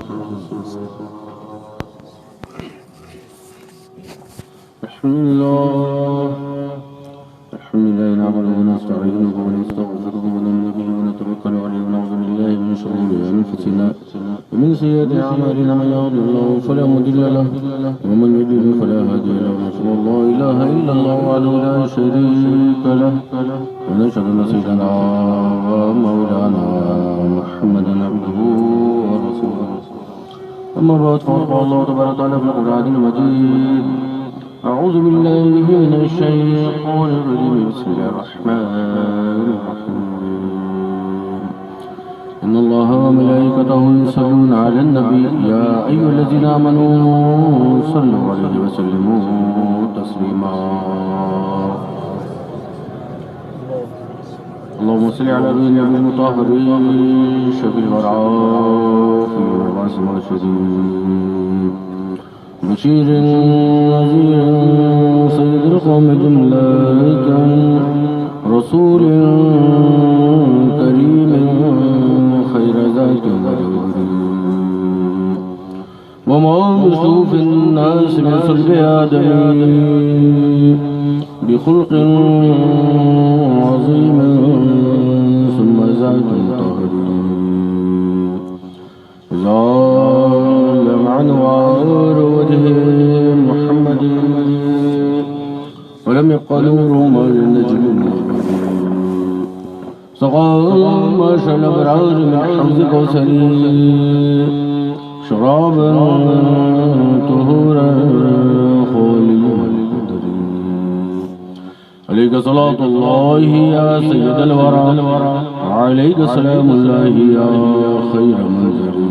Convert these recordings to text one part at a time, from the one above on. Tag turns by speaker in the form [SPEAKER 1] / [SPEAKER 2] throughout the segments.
[SPEAKER 1] الحمد لله نحمده ونستعينه ونستغفره ونؤمن به ونتوكل عليه ونعوذ بالله من شرور أنفسنا ومن سيئات أعمالنا من يهده الله فلا مضل له ومن يضلل فلا هادي له ونشهد أن لا إله إلا الله وحده لا شريك له ونشهد أن سيدنا ومولانا محمدا عبده ورسوله أما بعد فقال الله تبارك وتعالى في القرآن المجيد أعوذ بالله من الشيطان الرجيم بسم الله الرحمن الرحيم إن الله وملائكته يصلون على النبي يا أيها الذين آمنوا صلوا عليه وسلموا تسليما اللهم صل على نبينا المطهرين شفيع الورى في البعث والشديد بشير نذير سيد القوم جملة رسول كريم خير ذات وجود وموصوف الناس من صلب آدم بخلق عظيم ثم ذات طهري عن وعار وجه محمد ولم يبق نور ما للنجم سقى ما شاء الأبرار من حوض كوثري شرابا طهورا خاليا عليك صلاة الله يا سيد الورى عليك سلام الله يا خير منذري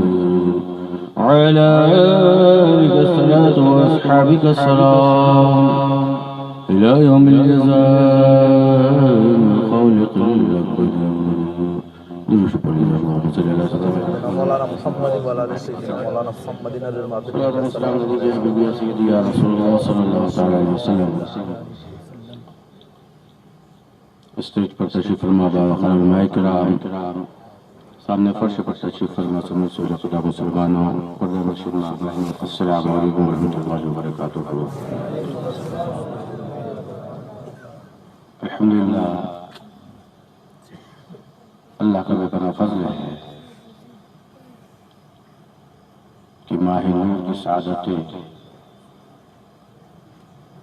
[SPEAKER 1] على آلك الصلاة وأصحابك السلام إلى يوم الجزاء من خالق الأبدين دل شكر لله اللهم صل على سيدنا مولانا محمد وعلى آل سيدنا مولانا محمد السلام عليكم يا سيدي يا رسول الله صلى الله عليه وسلم اسٹیج پر تشریف فرما باوقار علماء کرام سامنے فرش پر تشریف فرما سمجھ سوجہ خدا مسلمانوں پردہ مرشد ناظرین السلام علیکم ورحمۃ اللہ وبرکاتہ الحمدللہ اللہ کا بے پناہ فضل ہے کہ ماہ نور کی سعادتیں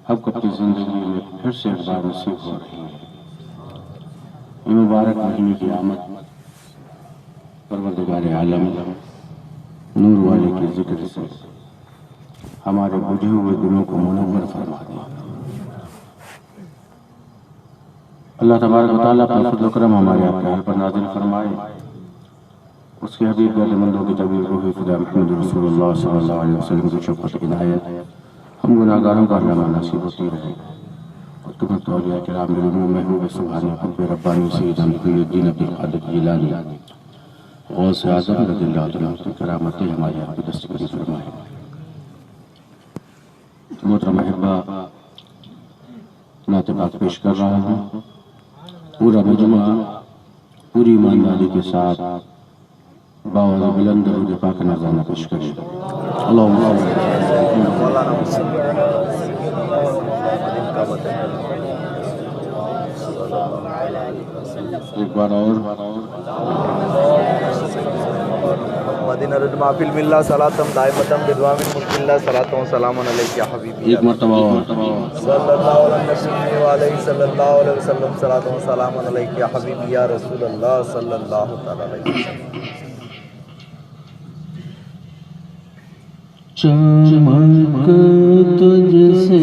[SPEAKER 1] ہم کو اپنی زندگی میں پھر سے ایک بار نصیب ہو رہی ہیں یہ مبارک مہینے کی آمد پروردگار عالم نور والے کے ذکر سے ہمارے بجھے ہوئے دلوں کو منور فرما دے اللہ تبارک و تعالیٰ اپنا فضل و کرم ہمارے آپ کے حال پر نازل فرمائے اس کے حبیب گرد مندوں کی طبیعت روح فدا محمد رسول اللہ صلی اللہ علیہ وسلم کی شفقت عنایت ہم گناہگاروں کا علامہ نصیب ہوتی رہے اور تمہیں اولیاء کرام علوم محبوب سبحانی قطب ربانی سیدنا محی الدین عبد القادر جیلانی غوث اعظم رضی اللہ عنہ کی کرامتیں ہماری آپ کی دستگیری فرمائے محترم احبہ نعت پاک پیش کر رہا ہوں پورا مجمع پوری ایمانداری کے ساتھ باوض بلند درود پاک نذرانہ پیش کرے اللہم ایک بار اور
[SPEAKER 2] مدینہ رجمہ فی الملہ صلاتم دائمتم بدوام ملک اللہ صلاتم و سلام علیکہ یا حبیبی
[SPEAKER 1] ایک مرتبہ
[SPEAKER 2] صلی اللہ علیہ وسلم صلاتم و سلام علیکہ یا حبیبی یا رسول اللہ صلی اللہ علیہ وسلم
[SPEAKER 1] چمک تجھ سے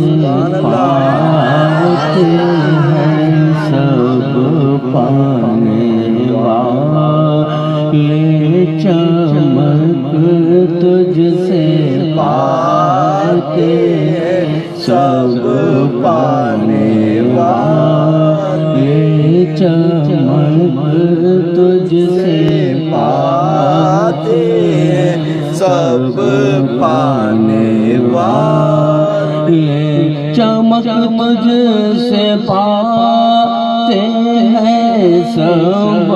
[SPEAKER 1] پاتے ہیں سب پانے والے چمک تجھ سے پاتے ہیں سب پانے والے چمک تجھ سے پاتے ہیں سب پانے والے چمک مجھ سے پاتے ہیں سب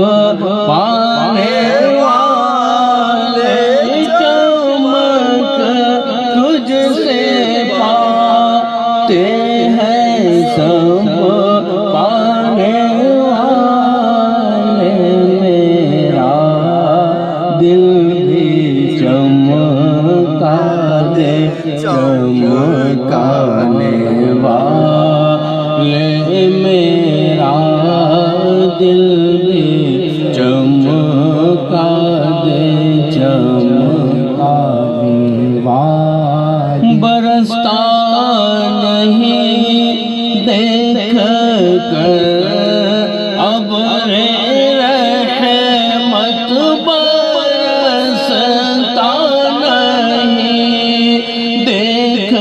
[SPEAKER 1] پانے والے چمک دل بھی چمکا دے چمکا دے برستا نہیں دیکھ کر ابر رحمت برستا نہیں دیکھ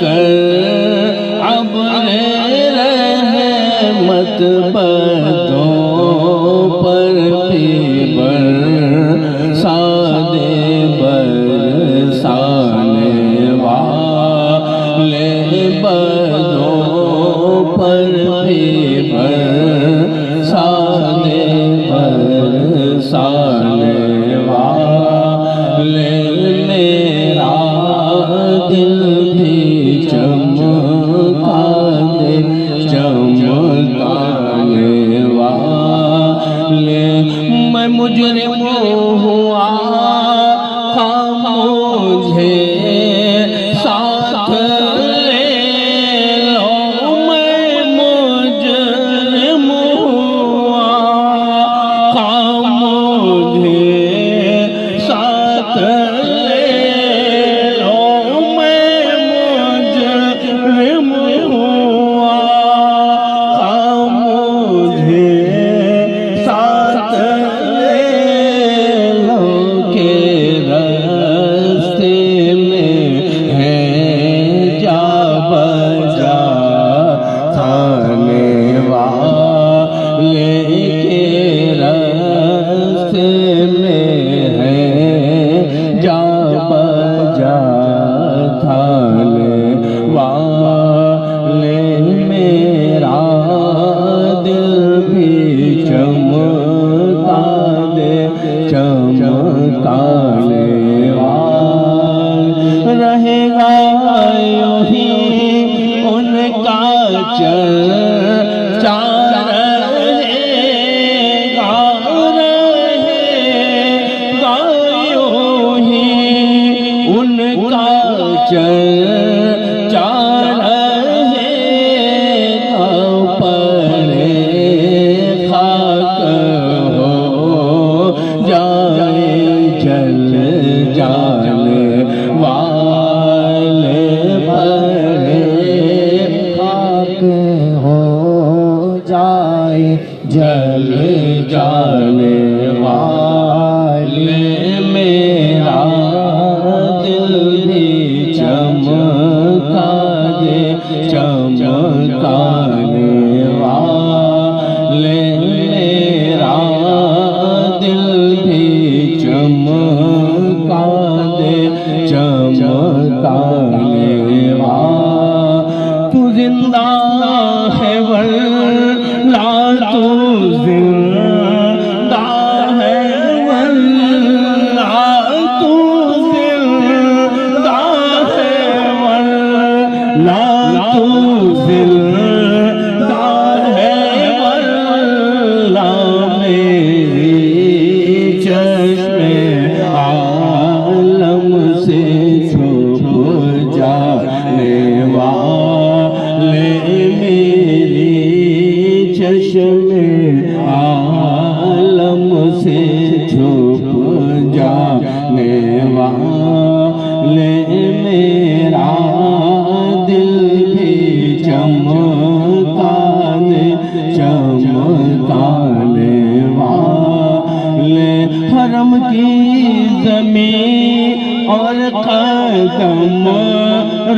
[SPEAKER 1] کر ابر رحمت بدوں پر بھی برسا دے برسانے والے بدوں پر بھی برسا دے برسانے والے میرا دل بھی چمکا دے چمکانے والے میں مجرم ہوا مجھے ساتھ لے لو میں مجرم ہوا مجھے ساتھ لے لو میں مجرم ہوا مجھے ساتھ لے لو کہ راستے میں ہے جا بجا تھانے والے کے راستے میں ہے جا بجا تھانے والے میرا دل بھی چمکا دے چمکانے والے رہے گا یوں ہی ان کا چرچا رہے گا یوں ہی ان کا چرچا رہے گا پڑے خاک ہو جائے جل جانے والے پڑے خاک ہو جائے جل جانے والے میرا دل بھی چمکا دے چمکانے والے میرا دل بھی چمکا دے چمکانے والے تو زندہ ہے ورنہ تو زندہ ہے ورنہ تو زندہ ہے ورنہ تو زندہ ہے ورنہ میری چشم عالم سے چھپ جانے والے میری چشم عالم سے چھپ جانے والے میرا دل بھی چمکا دے چمکانے والے حرم کی زمین اور قدم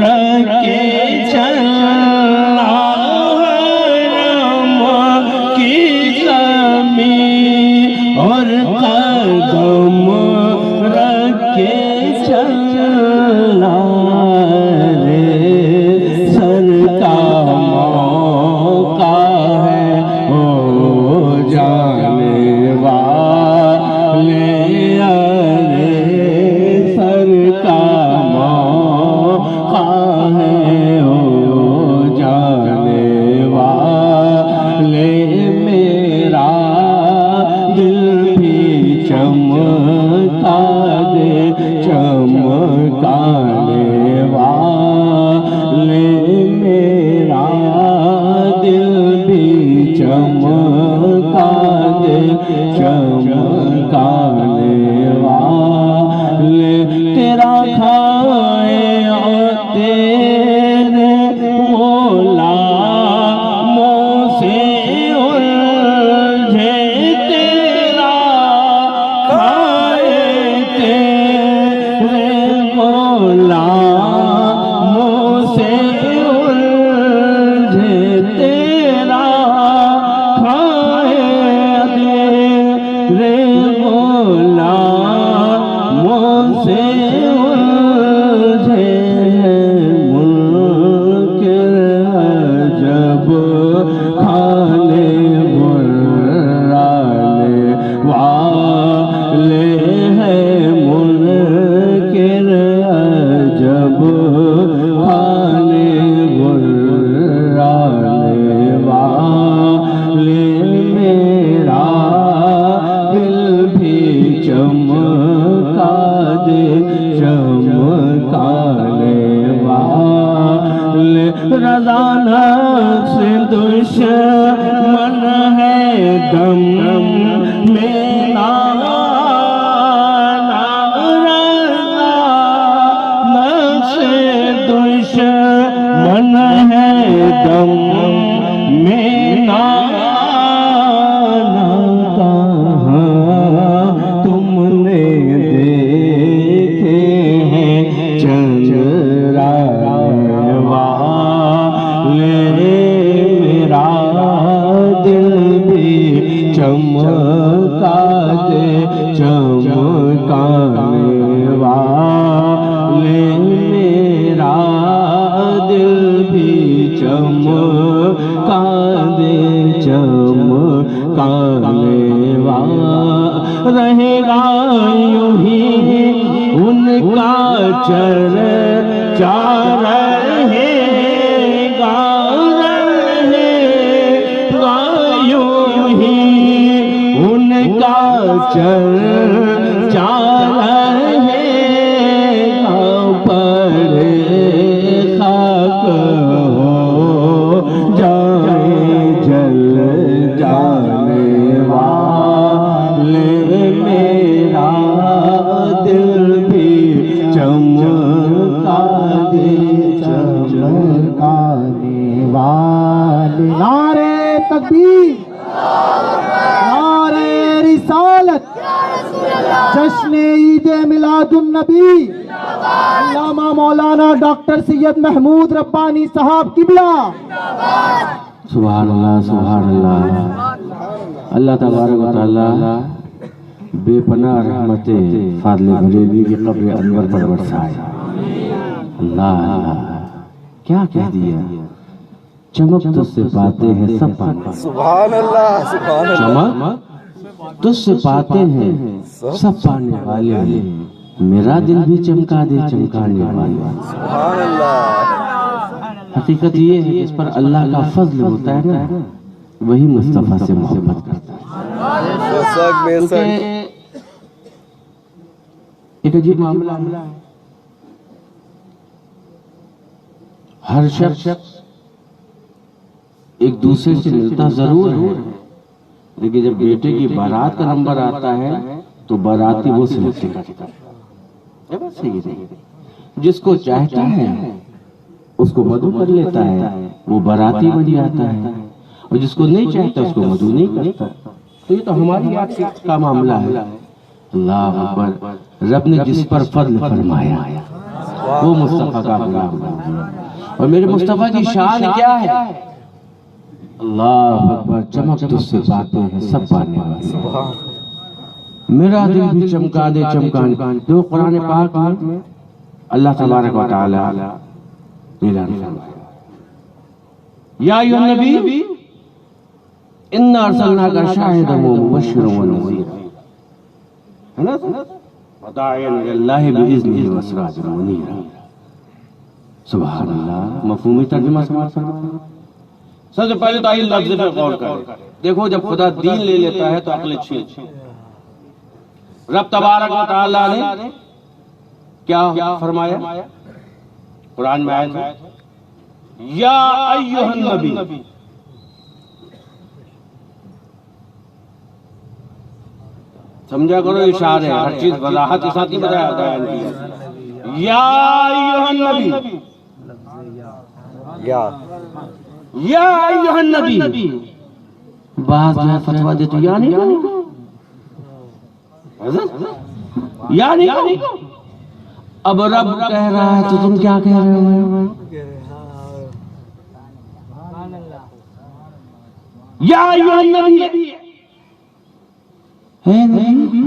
[SPEAKER 1] رکھے چلنا حرم کی زمین اور قدم رکھے چلنا رے سر کا موقع ہے ہو جانے والے سر کا موقع ہے ہو جانے والے میرا دل بھی چمکا دے چمکانے والے تیرا کھائے اور تیرے غلاموں سے الجھے تیرا کھائے تیرے غلاموں سے الجھے تیرا کھائے تیرے غلاموں سے الجھے منکر عجب کھانے برانے والے ہیں منکر عجب کھانے برانے والے میرا دل بھی چمکا دے چمکانے والے رضا نفس دشمن ہے دم میرا رضا نفس دشمن ہے دم میرا تم نے دیکھے ہیں چندرانے والے میرا دل بھی چمکا دے چمکانے والے میرا دل بھی چمکا دے چمکانے والے رہے گا یوں ہی ان کا چرچا رہے گا یوں ہی ان کا چرچا رہے گا پڑے خاک ہو جائے جل جانے والے میرا دل بھی چمکا دے چمکانے والے
[SPEAKER 3] نعرے تکبیر، نعرے رسالت، جشن عید میلاد النبی علامہ مولانا ڈاکٹر سید محمود ربانی صاحب قبلہ۔
[SPEAKER 1] سبحان اللہ سبحان اللہ۔ اللہ تبارک و تعالی بے پناہ رحمت فاضل بریلوی کی قبر انور پر برسائے۔ اللہ اللہ کیا کہہ دیا، چمک تجھ سے پاتے ہیں سب پاتے،
[SPEAKER 2] سبحان اللہ سبحان اللہ،
[SPEAKER 1] چمک تجھ سے پاتے ہیں سب پانے والے ہیں، میرا دل بھی چمکا دے چمکانے والے۔
[SPEAKER 2] سبحان اللہ۔
[SPEAKER 1] حقیقت یہ ہے کہ اس پر اللہ کا فضل ہوتا ہے نا، وہی مصطفیٰ سے محبت کرتا ہے۔
[SPEAKER 2] بے شک بے شک۔
[SPEAKER 1] کیونکہ ایک عجیب معاملہ ہے، ہر شخص ایک دوسرے سے ملتا ضرور ہے، لیکن جب بیٹے کی بارات کا نمبر آتا ہے تو باراتی وہ سلیکٹ کرتا ہے۔ جس کو چاہتا ہے اس کو مدعو کر لیتا ہے، وہ باراتی بن جاتا ہے، اور جس کو نہیں چاہتا اس کو مدعو نہیں کرتا۔ تو یہ تو ہماری آپ کا معاملہ ہے۔ اللہ اکبر، رب نے جس پر فضل فرمایا وہ مصطفیٰ کا غلام بن گیا۔ اور میرے مصطفیٰ کی شان کیا ہے؟ اللہ اکبر، چمک تجھ سے پاتے ہیں سب پانے والے، میرا دل بھی چمکا دے چمکانے۔ جو قرآن پاک میں اللہ تبارک و تعالی اعلان فرمایا، یا ایھا النبی انا ارسلناک شاہدا ومبشرا ونذیرا، ہے نا، وداعیا الی اللہ باذنہ وسراجا منیرا۔ سبحان اللہ، مفہومی ترجمہ سمجھ سکتے ہیں؟ سب سے پہلے تو آئیے لفظ پہ غور کریں۔ دیکھو جب خدا دین لے لیتا ہے تو عقل چھین، رب تبارک و تعالی نے کیا فرمایا قرآن میں آیت ہے، یا ایھا النبی، سمجھا کرو اشارے، ہر چیز وضاحت کے ساتھ ہی بتایا بیان کیا. یا ایھا النبی، یا ایھا النبی. بعض جو ہے فتویٰ دے تو یا نہیں کہو، یا نہیں کہو. اب رب کہہ رہا ہے تو تم کیا کہہ رہے ہو؟ یا ایھا النبی،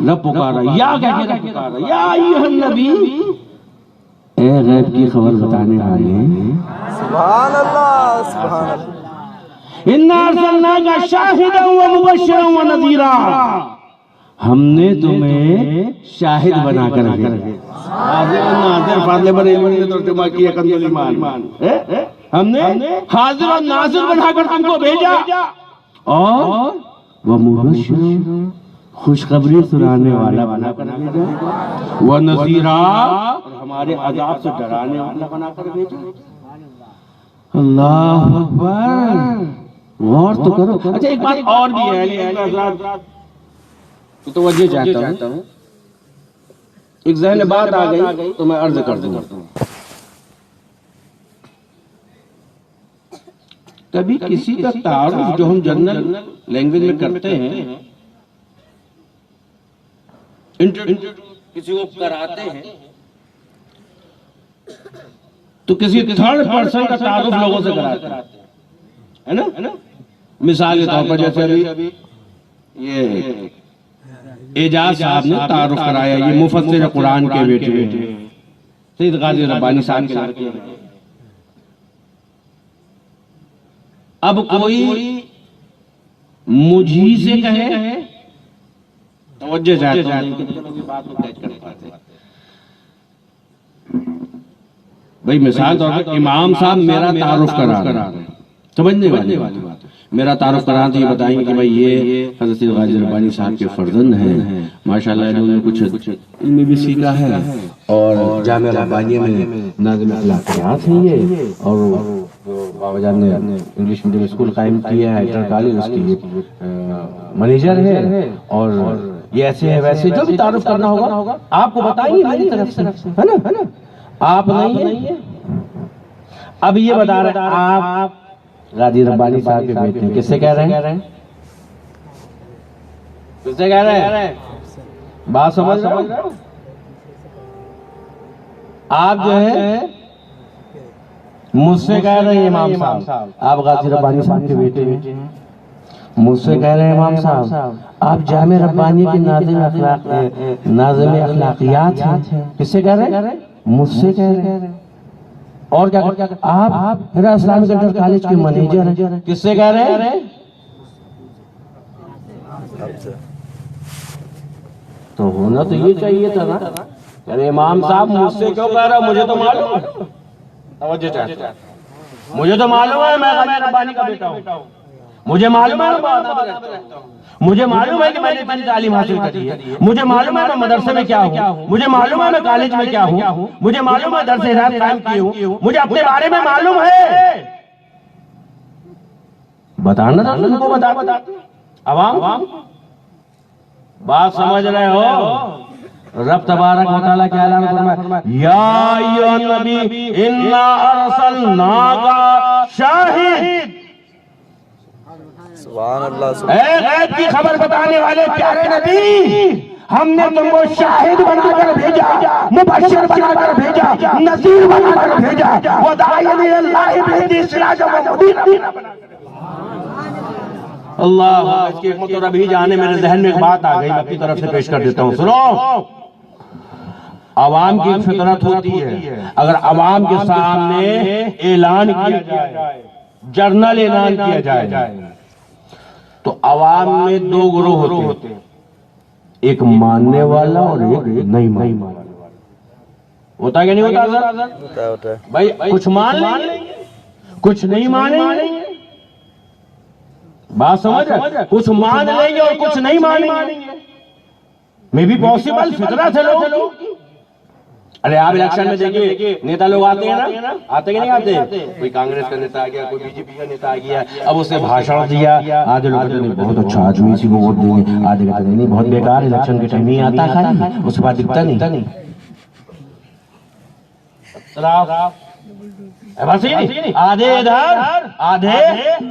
[SPEAKER 1] رب پکارا، یا کہہ کے رب پکارا، یا ایھا النبی. اے غیب کی خبر بتانے والے،
[SPEAKER 2] سبحان اللہ سبحان اللہ.
[SPEAKER 1] اِنَّا أَرْسَلْنَاكَ شَاهِدًا وَمُبَشِّرًا وَنَذِيرًا. ہم نے تمہیں شاہد بنا کر بھیجا. حاضر و ناظر فاضل بن علم نے ترجمہ کیا کنزُ ایمان. ہم نے حاضر و ناظر بنا کر تم کو بھیجا، اور وَمُبَشِّرًا، خوشخبری سنانے والا بنا کر بھیجا، وَنَذِيرًا، اور ہمارے عذاب سے ڈرانے والا بنا کر بھیجا. اللہ اکبر. غور تو کرو. اچھا ایک بات اور بھی ہے، لیکن حضرات تو توجہ چاہتا ہوں، ایک ذہن میں بات آ گئی تو میں عرض کر دوں. کبھی کسی کا تعارف جو ہم جنرل لینگویج میں کرتے ہیں، کسی کو کراتے ہیں، تو کسی تھرڈ پرسن کا تعارف لوگوں سے کراتے ہیں، ہے نا؟ مثال کے طور پر جیسے ابھی یہ اعجاز صاحب نے تعارف کرایا، یہ مفسر قرآن کے بیٹے سید غازی ربانی صاحب کے لڑکے ہیں. اب کوئی مجھی سے کہے، توجہ چاہتا ہوں بھائی، مثال طور پر امام صاحب میرا تعارف کرا رہے ہیں، سمجھنے والی بات، میرا تعارف کرانا تو یہ بتائیں گے کہ بھائی یہ حضرت سید غازی ربانی صاحب کے فرزند ہیں، ماشاءاللہ انہوں نے کچھ علم بھی سیکھا ہے، اور جامعہ ربانیہ میں ناظم اخلاقیات ہیں یہ، اور بابا جان نے انگلش میڈیم اسکول قائم کیا ہے، انٹر کالج اس کی منیجر ہے، اور یہ ایسے ہے ویسے. جو بھی تعارف کرنا ہوگا آپ کو بتائیں گے میری طرف سے، ہے نا؟ آپ نہیں ہیں. اب یہ بتا رہے ہیں آپ غازی ربانی صاحب کے بیٹے ہیں، کس سے کہہ رہے ہیں؟ کس سے کہہ رہے ہیں؟ بات سمجھ رہے ہو؟ آپ جو ہے مجھ سے کہہ رہے ہیں امام صاحب آپ غازی ربانی صاحب کے بیٹے ہیں، مجھ سے کہہ رہے ہیں امام صاحب آپ جامع ربانی کے ناظم اخلاقیات ہیں، کس سے کہہ رہے ہیں؟ مجھ سے کہہ رہے ہیں. اور کیا آپ میرا اسلامک انٹر کالج کے منیجر ہیں، کس سے کہہ رہے ہیں؟ تو ہونا تو یہ چاہیے تھا نا، ارے امام صاحب مجھ سے کیوں کہہ رہا ہے؟ مجھے تو معلوم ہے، مجھے تو معلوم ہے میں غازی ربانی کا بیٹا ہوں، مجھے معلوم ہے مجھے معلوم ہے کہ میں نے اتنی تعلیم حاصل کری ہے، مجھے معلوم ہے میں مدرسے میں کیا ہوں، مجھے معلوم ہے میں کالج میں کیا ہوں، مجھے معلوم ہے درس ہدایت قائم کی ہوں، مجھے اپنے بارے میں معلوم ہے. بتانا تھا تم کو، بتا عوام بات سمجھ رہے ہو؟ رب تبارک و تعالیٰ کیا اعلان فرمایا، یا ایھا النبی انا ارسلناک شاہد.
[SPEAKER 2] سبحان اللہ.
[SPEAKER 1] اے غیب کی خبر بتانے والے پیارے نبی، ہم نے تم کو شاہد بنا کر بھیجا، مبشر بنا کر بھیجا، نذیر بنا کر بھیجا، وداعیا الی اللہ بإذنہ سراجا منیرا. اللہ اس کی حکمت اور ابھی جانے میرے ذہن میں ایک بات آ گئی، میں اپنی طرف سے پیش کر دیتا ہوں. سنو، عوام کی فطرت ہوتی ہے، اگر عوام کے سامنے اعلان کیا جائے، جرنل اعلان کیا جائے، تو عوام میں دو گروہ ہوتے ہیں، ایک ماننے والا اور ایک نہیں ماننے والا. ہوتا کہ نہیں ہوتا؟
[SPEAKER 2] ہوتا ہے.
[SPEAKER 1] بھائی کچھ مان لیں گے، کچھ نہیں مانیں گے. بات سمجھ رہے؟ کچھ مان لیں گے اور کچھ نہیں مانیں گے. میں بھی پاسبل فطرت ہے لوگوں کی.
[SPEAKER 4] ارے آپ الیکشن میں دیکھیے نیتا لوگ آتے ہیں نا، آتے کہ نہیں آتے؟ کوئی کانگریس کا نیتا آ گیا، کوئی بی جے پی کا نیتا آ گیا، اب اس نے بھاشن دیا، آدھے لوگ کہتے ہیں بہت اچھا آدمی، اسی کو ووٹ دیں گے، آدھے کہتے ہیں نہیں بہت بیکار، الیکشن کے ٹائم ہی آتا ہے، اس کے بعد دکھتا نہیں۔ آدھے ادھر آدھے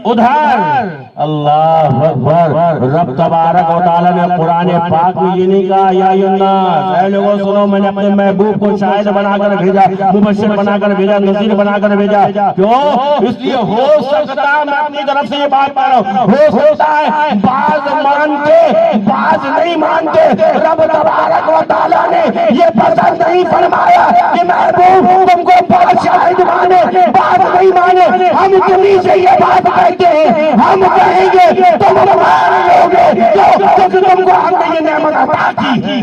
[SPEAKER 4] ادھر۔ اللہ اکبر۔ رب تبارک و تعالیٰ نے قرآن پاک میں یہ نہیں کہا یا ایھا الناس، اے لوگوں سنو، میں نے اپنے محبوب کو شاہد بنا کر بھیجا، مبشر بنا کر بھیجا، نذیر بنا کر بھیجا۔ کیوں؟ اس لیے ہو سکتا ہے میں اپنی طرف سے یہ بات پا رہا ہوں، ہو سکتا ہے بعض مانتے بعض نہیں مانتے، رب تبارک و تعالیٰ نے یہ پسند نہیں فرمایا کہ محبوب تم کو پاک شاہد مانے، بات نہیں مانے۔ ہم تمہیں سے یہ بات کہتے ہیں، ہم کہیں گے تم مان لو گے، کیونکہ تم کو ہم نے یہ نعمت عطا کی ہے۔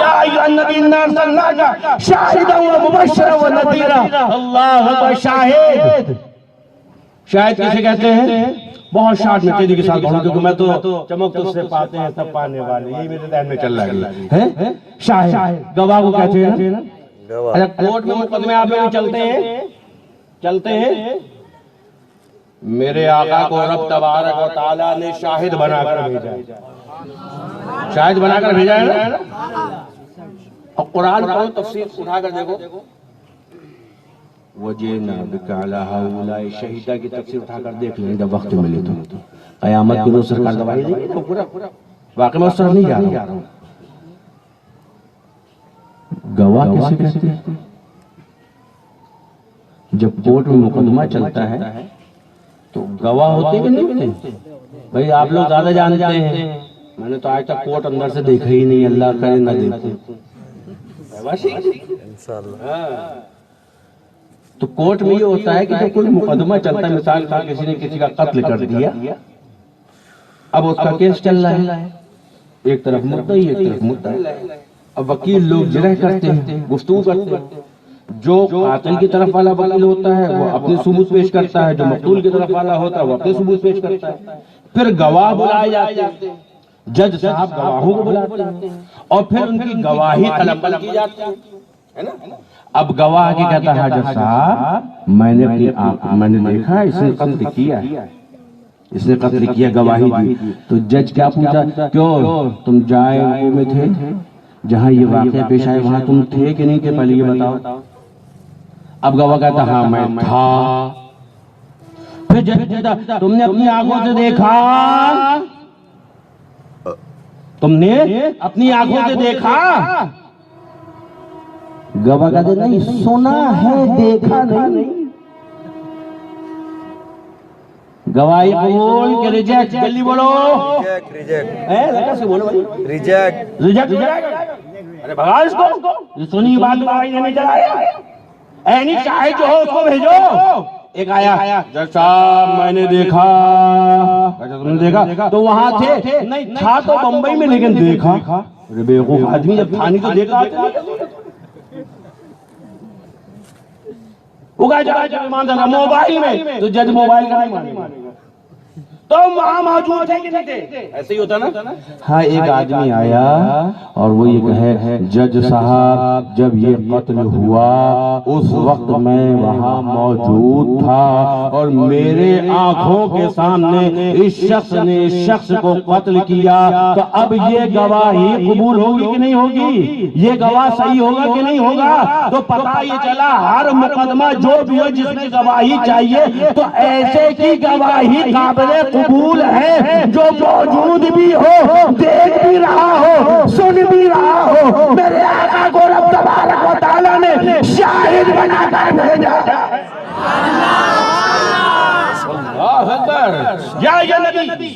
[SPEAKER 4] یا ایھا النبی انا ارسلناک شاہدا ومبشرا ونذیرا۔ اللہ اکبر۔ شاہد، شاہد کسے کہتے ہیں؟ بہت شارٹ میں تیزی کے ساتھ بڑھوں کیونکہ میں تو چمک تو سے پاتے ہیں تب پانے والے، یہی میرے ذہن میں چل رہا ہے۔ شاہد گواہ کو کہتے ہیں نا۔ اچھا کورٹ میں مقدمے آپ لوگ چلتے ہیں، میرے آقا کو رب تبارک و تعالیٰ نے شاہد بنا کر بھیجا ہے، شاہد بنا کر بھیجا ہے نا۔ اور قرآن پڑھو، تفسیر اٹھا کر دیکھو، وَجِئْنَا بِكَ عَلَىٰ هَٰؤُلَاءِ شَهِيدًا کی تفسیر اٹھا کر دیکھ لیں جب وقت ملے تو۔ قیامت کے روز سرکار گواہی دیں گے، پورا واقعی میں اس طرح نہیں جا رہا ہوں۔ گواہ کیسے کہتے ہیں؟ جب کورٹ میں مقدمہ چلتا ہے تو گواہ ہوتے کہ نہیں ہوتے؟ بھائی آپ لوگ زیادہ جانتے ہیں، میں نے تو آج تک کورٹ اندر سے دیکھا ہی نہیں، اللہ کرے نہ دیکھتے۔ تو کورٹ میں یہ ہوتا ہے کہ جب کوئی مقدمہ چلتا ہے، مثال کا کسی نے کسی کا قتل کر دیا، اب اس کا کیس چل رہا ہے، ایک طرف مدعی ایک طرف مدعی، اب وکیل لوگ جرح کرتے ہیں، گفتگو کرتے ہیں، جو قاتل کی طرف والا وکیل ہوتا ہے وہ اپنے ثبوت پیش کرتا ہے، جو مقتول کی طرف والا ہوتا ہے وہ اپنے ثبوت پیش کرتا ہے، پھر گواہ بلائے جاتے ہیں، جج صاحب گواہوں کو بلاتے ہیں اور پھر ان کی گواہی طلب کی جاتی ہے نا۔ اب گواہ کی کہتا ہے جج صاحب میں نے دیکھا اس نے قتل کیا ہے، اس نے قتل کیا، گواہی دی۔ تو جج کیا پوچھا؟ کیوں تم جائے میں تھے جہاں یہ واقعہ پیش آئے، وہاں تم تھے کہ نہیں تھے، پہلے یہ بتاؤ۔ اب گواہ کہتا ہاں میں تھا۔ پھر جج کہتا تم نے اپنی آنکھوں سے دیکھا، تم نے اپنی آنکھوں سے دیکھا؟ گواہ کہتے نہیں سنا ہے دیکھا نہیں۔ گواہی قبول کہ ریجیکٹ؟ جلدی بولو۔
[SPEAKER 2] ریجیکٹ۔
[SPEAKER 4] ارے بھگا اس کو، یہ سنی بات گواہی دینے چلا ہے، اینی شاہد جو ہو اس کو بھیجو۔ ایک آیا جج صاحب میں نے دیکھا، تم نے دیکھا؟ تو وہاں تھے؟ نہیں تھا تو بمبئی میں، لیکن دیکھا؟ ارے بیوقوف آدمی، جب تھا نہیں تو دیکھا؟ موبائل میں تو جج موبائل کا نہیں مانے گا، تو وہاں موجود تھے کہ نہیں تھے؟ ایسے ہی ہوتا نا۔ ہاں ایک آدمی آیا اور وہ یہ کہے جج صاحب جب یہ قتل ہوا اس وقت میں وہاں موجود تھا اور میرے آنکھوں کے سامنے اس شخص نے اس شخص کو قتل کیا، تو اب یہ گواہی قبول ہوگی کہ نہیں ہوگی؟ یہ گواہ صحیح ہوگا کہ نہیں ہوگا؟ تو پتہ یہ چلا ہر مقدمہ جو بھی ہو جس میں گواہی چاہیے تو ایسے کی گواہی قابل قبول ہے جو موجود بھی ہو، دیکھ بھی رہا ہو، سن بھی رہا ہو۔ میرے آقا کو رب تبارک و تعالیٰ نے شاہد بنا کر بھیجا۔ اللہ اکبر۔ یا ایھا النبی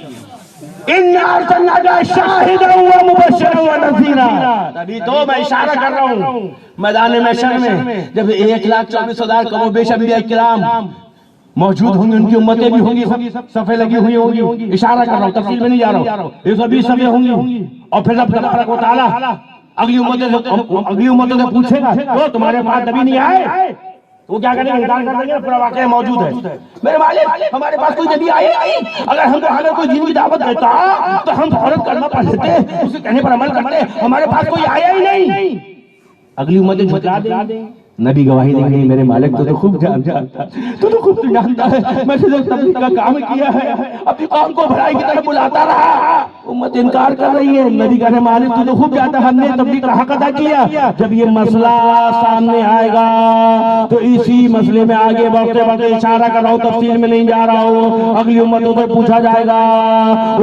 [SPEAKER 4] انا ارسلناک شاہدا ومبشرا ونذیرا۔ ابھی تو میں اشارہ کر رہا ہوں میدان محشر میں جب 1,24,000 کم و بیش انبیاء کرام موجود ہوں گے، ان کی امتیں بھی ہوں گی، صفیں لگی ہوئی ہوں گی، اشارہ کر رہا ہوں، تفصیل میں نہیں جا رہا ہوں، 120 صفیں ہوں گی، اور پھر رب تبارک و تعالیٰ اگلی امتوں سے پوچھے گا وہ تمہارے پاس نبی نہیں آئے؟ وہ کیا کریں گے؟ انکار کر دیں گے پورا واقعہ موجود ہے۔ میرے مالک ہمارے پاس کوئی نبی آئے نہیں، اگر ہمیں کوئی دین کی دعوت دیتا تو ہم فوراً کلمہ پڑھ لیتے، اسے کہنے پر عمل کرتے، ہمارے پاس کوئی آیا ہی نہیں۔ اگلی امتیں جھٹلا دیں. نبی گواہی دیں گے میرے مالک تو خوب جانتا تو خوب جانتا ہے میں نے تبلیغ کا کام کیا ہے اپنی قوم کو بھلائی کی طرف بلاتا رہا امت انکار کر رہی ہے. نبی کہنے مالک تو خوب جانتا ہم نے تبلیغ کا حق ادا کیا. جب یہ مسئلہ سامنے آئے گا تو اسی مسئلے میں آگے بڑھتے بڑھتے اشارہ کر رہا ہوں تفصیل میں نہیں جا رہا ہوں. اگلی امتوں سے پوچھا جائے گا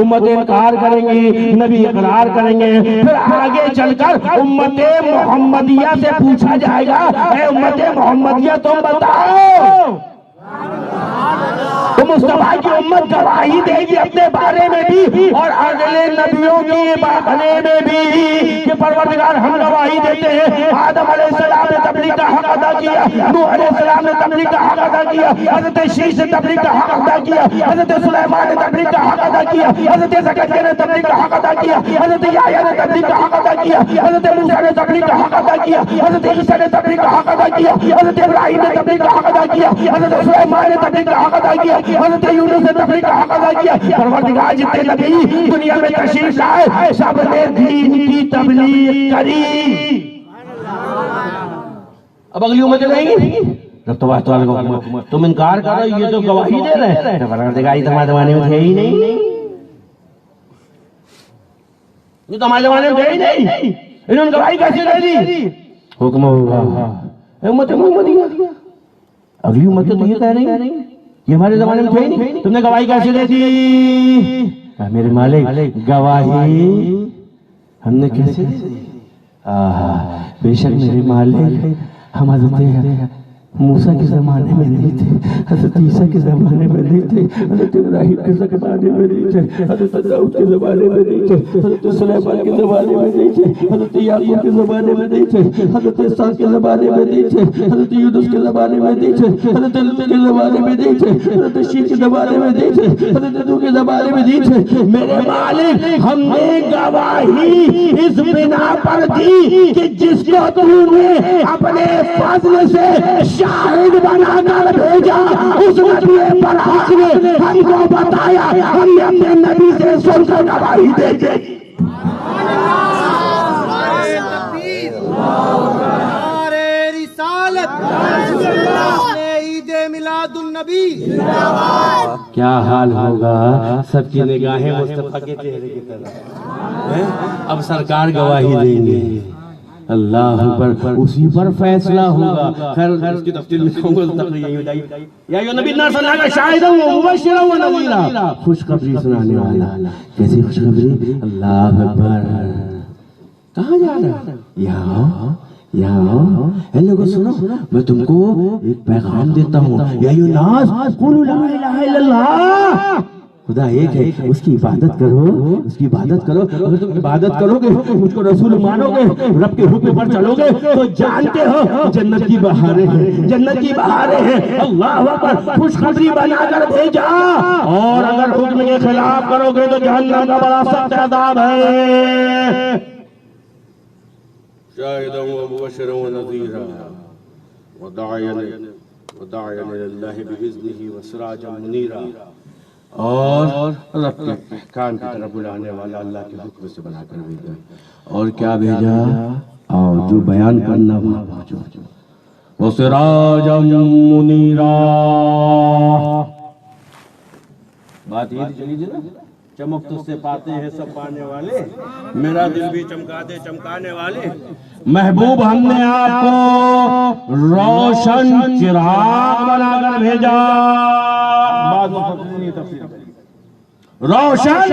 [SPEAKER 4] امت انکار کریں گی نبی اقرار کریں گے. پھر آگے چل کر امت محمدیہ سے پوچھا جائے گا اے امت محمدیہ تم بتاؤ تو مصطفیٰ کی امت گواہی دے گی اپنے بارے میں بھی اور اگلے نبیوں کے بارے میں بھی کہ پروردگار ہم گواہی دیتے ہیں آدم علیہ السلام نے تبلیغ کا حق ادا کیا, نوح علیہ السلام نے تبلیغ کا حق ادا کیا, حضرت شیش نے تبلیغ کا حق ادا کیا, حضرت سلیمان نے تبلیغ کا حق ادا کیا, حضرت زکریا نے تبلیغ کا حق ادا کیا, حضرت یحییٰ نے تبلیغ کا حق ادا کیا, حضرت موسیٰ نے تبلیغ کا حق ادا کیا, حضرت عیسیٰ نے تبلیغ کا حق ادا کیا, حضرت ابراہیم نے تبلیغ کا حق ادا کیا, حضرت سلیمان نے تبلیغ کا حق ادا کیا, حضرت یونس نے تبلیغ کا حق ادا کیا. پروردگار جتنے نبی دنیا میں تشریف لائے سب نے دین کی تبلیغ کری. اب اگلی امتیں نہیں گی تم انکار کر رہے ہو یہ تو گواہی دے رہے ہیں پروردگار تمہارے زمانے میں تھے ہی نہیں یہ تمہارے زمانے میں تھے ہی نہیں انہوں نے گواہی کیسے دے دی. حکم ہوگا امت محمدیہ اگلی امت تو یہ کہہ رہی ہے یہ ہمارے زمانے میں تھے ہی نہیں تم نے گواہی کیسے دے دی. میرے مالک گواہی ہم نے کیسے دے دی. بے شک میرے مالک ہم حضرت موسیٰ کے زمانے میں نہیں تھے, حضرت عیسیٰ کے زمانے میں نہیں تھے, حضرت ابراہیم کے زمانے میں نہیں تھے, حضرت داؤد کے زمانے میں نہیں تھے, حضرت سلیمان کے زمانے میں نہیں تھے, حضرت یعقوب کے زمانے میں نہیں تھے, حضرت اسحاق کے زمانے میں نہیں تھے, حضرت یونس کے زمانے میں نہیں تھے, حضرت لوط کے زمانے میں نہیں تھے, حضرت شیش کے زمانے میں نہیں تھے, حضرت نوح کے زمانے میں نہیں تھے. میرے مالک ہم نے گواہی اس بنا پر دی کہ جس کو تو نے اپنے فضل سے شاہد بنا کر بھیجا اس نبی پر حق نے ہم کو بتایا ہم نے اپنے نبی سے سن کر گواہی دے دی. کیا حال ہوگا سب کی نگاہیں مصطفیٰ کے چہرے کی طرف اب سرکار گواہی دیں گے اللہ اکبر اسی پر فیصلہ ہوگا. خیر اس کی تفصیل میں کہوں گا تقریر یہی بتائیے یا ایھا نبی الناس صلی شاہدا و مبشرا و نذیرا خوشخبری سنانے والا. کیسی خوشخبری؟ اللہ اکبر. کہاں جا رہا ہے؟ یہاں اے لوگو سنو میں تم کو ایک پیغام دیتا ہوں یا ایھا الناس قولوا لا الہ الا اللہ. خدا ایک ہے اس کی عبادت کرو اس کی عبادت کرو. اگر تم عبادت کرو گے مجھ کو رسول مانو گے رب کے حکم پر چلو گے تو جانتے ہو جنت کی بہاریں ہیں جنت کی بہاریں ہیں. اللہ اکبر خوشخبری بنا کر بھیجا اور اگر حکم کے خلاف کرو گے تو جہنم کا بڑا سخت عذاب ہے. شاہدا و مبشرا و نذیرا وداعیا الی اللہ باذنہ وسراجا منیرا اور رب کے احکام کی طرف بلانے والا اللہ کے حکم سے بنا کر بھیجا. اور کیا بھیجا؟ اور جو بیان کرنا وہاں پہنچو. وسراجا منیرا. بات یہ چلی جی نا چمک تو سے پاتے ہیں سب پانے والے میرا دل بھی چمکا دے چمکانے والے. محبوب ہم نے آپ کو روشن چراغ بنا کر بھیجا. روشن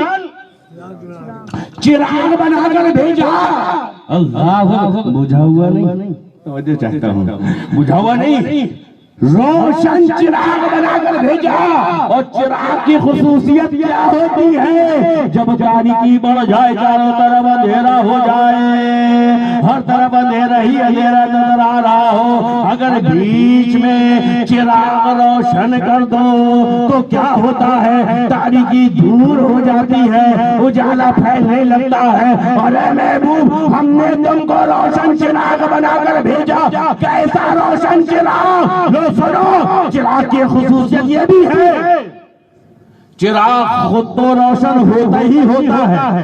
[SPEAKER 4] چراغ بنا کر بھیجا. اللہ بجھا ہوا نہیں توجہ چاہتا ہوں بجھا ہوا نہیں روشن چراغ بنا کر بھیجا. اور چراغ کی خصوصیت کیا ہوتی ہے؟ جب تاریکی بڑھ جائے چاروں طرف اندھیرا ہو جائے ہر طرف اندھیرا ہی اندھیرا نظر آ رہا ہو اگر بیچ میں چراغ روشن کر دو تو کیا ہوتا ہے؟ تاریکی دور ہو جاتی ہے اجالا پھیلنے لگتا ہے. اور اے محبوب ہم نے تم کو روشن چراغ بنا کر بھیجا. کیسا روشن چراغ؟ سنو چراغ کی خصوصیت یہ بھی ہے چراغ خود تو روشن ہوتا ہی ہوتا ہے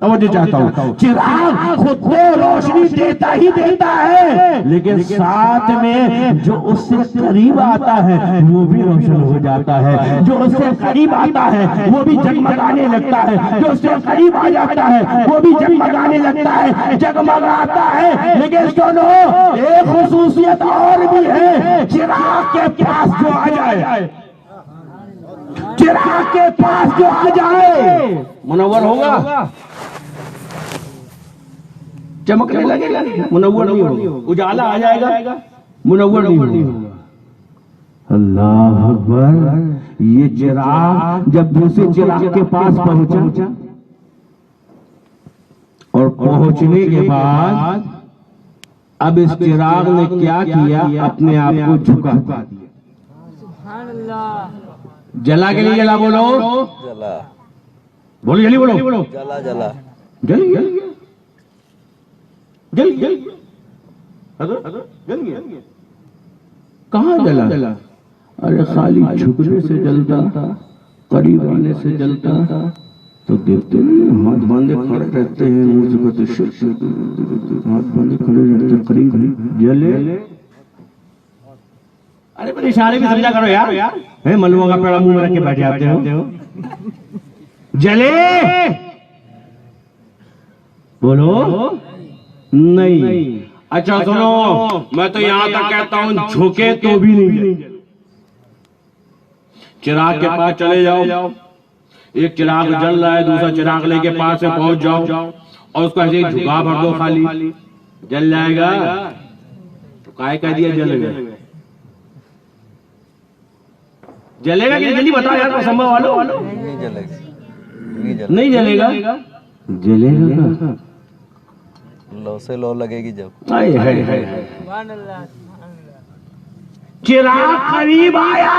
[SPEAKER 4] توجہ چاہتا ہوں، چراغ خود کو روشنی دیتا ہی دیتا ہے، لیکن ساتھ میں جو اس سے قریب آتا ہے وہ بھی روشن ہو جاتا ہے، جو اس سے قریب آتا ہے وہ بھی جگمگانے لگتا ہے، جو اس سے قریب آ جاتا ہے وہ بھی جگمگانے لگتا ہے، جگمگاتا ہے۔ لیکن سنو، ایک خصوصیت اور بھی ہے، چراغ کے پاس جو آ جائے، چراغ کے پاس جو آ جائے منور ہوگا، چمکنے لگے گا، منور نہیں ہوگا، اجالا آ جائے گا، منور نہیں ہوگا۔ اللہ اکبر، یہ چراغ جب دوسرے چراغ کے پاس پہنچا اور پہنچنے کے بعد اب اس چراغ نے کیا کیا، اپنے آپ کو جھکا دیا۔ جلا کے لیے جلا بولو،
[SPEAKER 2] جلا
[SPEAKER 4] بولو جلی بولو،
[SPEAKER 2] جلا جلا
[SPEAKER 4] جل گیا، جل گیا، جل گیا، کہاں جلا؟ ارے خالی جھکنے سے جلتا، قریب آنے سے جلتا تو دیکھتے نہیں، ہاتھ باندھے کھڑے رہتے ہیں، منہ سے کہتے شک، ہاتھ باندھے کھڑے رہتے، قریب جلے۔ ارے بڑے اشارے بھی سمجھا کرو یار، ملووں کا پیڑا منہ میں رکھ کے بیٹھ جاتے ہو۔ جلے بولو نہیں۔ اچھا سنو، میں تو یہاں تک کہتا ہوں جھکے تو بھی نہیں جلے۔ چراغ کے پاس چلے جاؤ، ایک چراغ جل رہا ہے، دوسرا چراغ لے کے پاس سے پہنچ جاؤ اور اس کو ایسے ہی جھکا بھر دو، خالی جل جائے گا۔ تو کائے کہہ دیا جلے گا؟ جلے گا کہ جلدی بتاؤ یار، سمبھا والو،
[SPEAKER 2] نہیں جلے گا،
[SPEAKER 4] نہیں جلے گا، جلے گا،
[SPEAKER 2] لو سے لو لگے گی جب۔
[SPEAKER 4] چراغ قریب آیا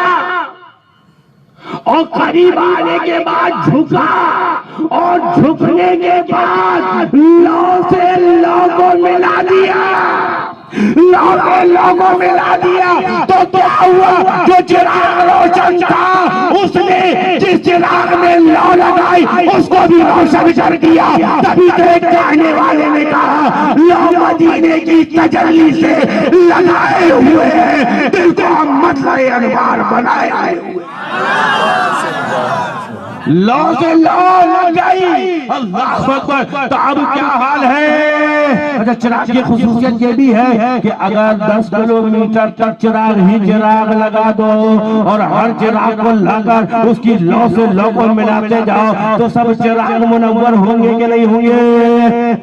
[SPEAKER 4] اور قریب آنے کے بعد جھکا، اور جھکنے کے بعد لو سے لو کو ملا دیا، لو سے لو کو ملا دیا تو کیا ہوا؟ جو چراغ روشن تھا اس نے جس چراغ میں لو لگائی اس کو بھی روشن کر دیا۔ تبھی تو ایک کہنے والے نے کہا لو مدینے کی تجلی سے لگائے ہوئے ہیں، دل کو ہم مطلع انوار بنائے ہوئے۔ لو سے لو لگ گئی، اللہ اکبر۔ تو اب کیا حال ہے؟ اچھا، چراغ کی خصوصیت یہ بھی ہے کہ اگر 10 کلومیٹر تک چراغ ہی چراغ لگا دو اور ہر چراغ کو لگا کر اس کی لو سے لو کو ملاتے جاؤ تو سب چراغ منور ہوں گے کہ نہیں ہوں گے؟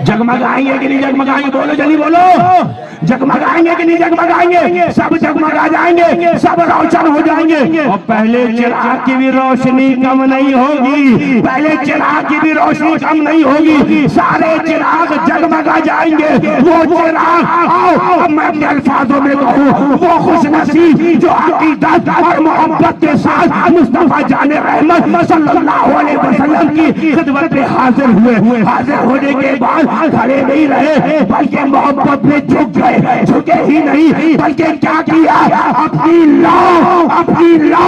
[SPEAKER 4] جگمگائیں گے کہ نہیں جگمگائیں گے؟ بولو جلدی بولو، جگمگائیں گے کہ نہیں جگمگائیں گے؟ سب جگمگا جائیں گے، سب روشن ہو جائیں گے۔ اور پہلے چراغ کی بھی روشنی کم نہیں ہوگی، پہلے چراغ کی بھی روشنی کم نہیں ہوگی، سارے چراغ جگمگا جائیں گے۔ وہ چراغ، آؤ اب میں اپنے الفاظوں میں کہوں، وہ خوش نصیب جو عقیدت اور محبت کے ساتھ مصطفیٰ جان رحمت صلی اللہ علیہ وسلم کی خدمت میں حاضر ہوئے، حاضر ہونے کے بعد کھڑے نہیں رہے بلکہ محبت میں جھک گئے، جھکے ہی نہیں بلکہ کیا کیا؟ اپنی لو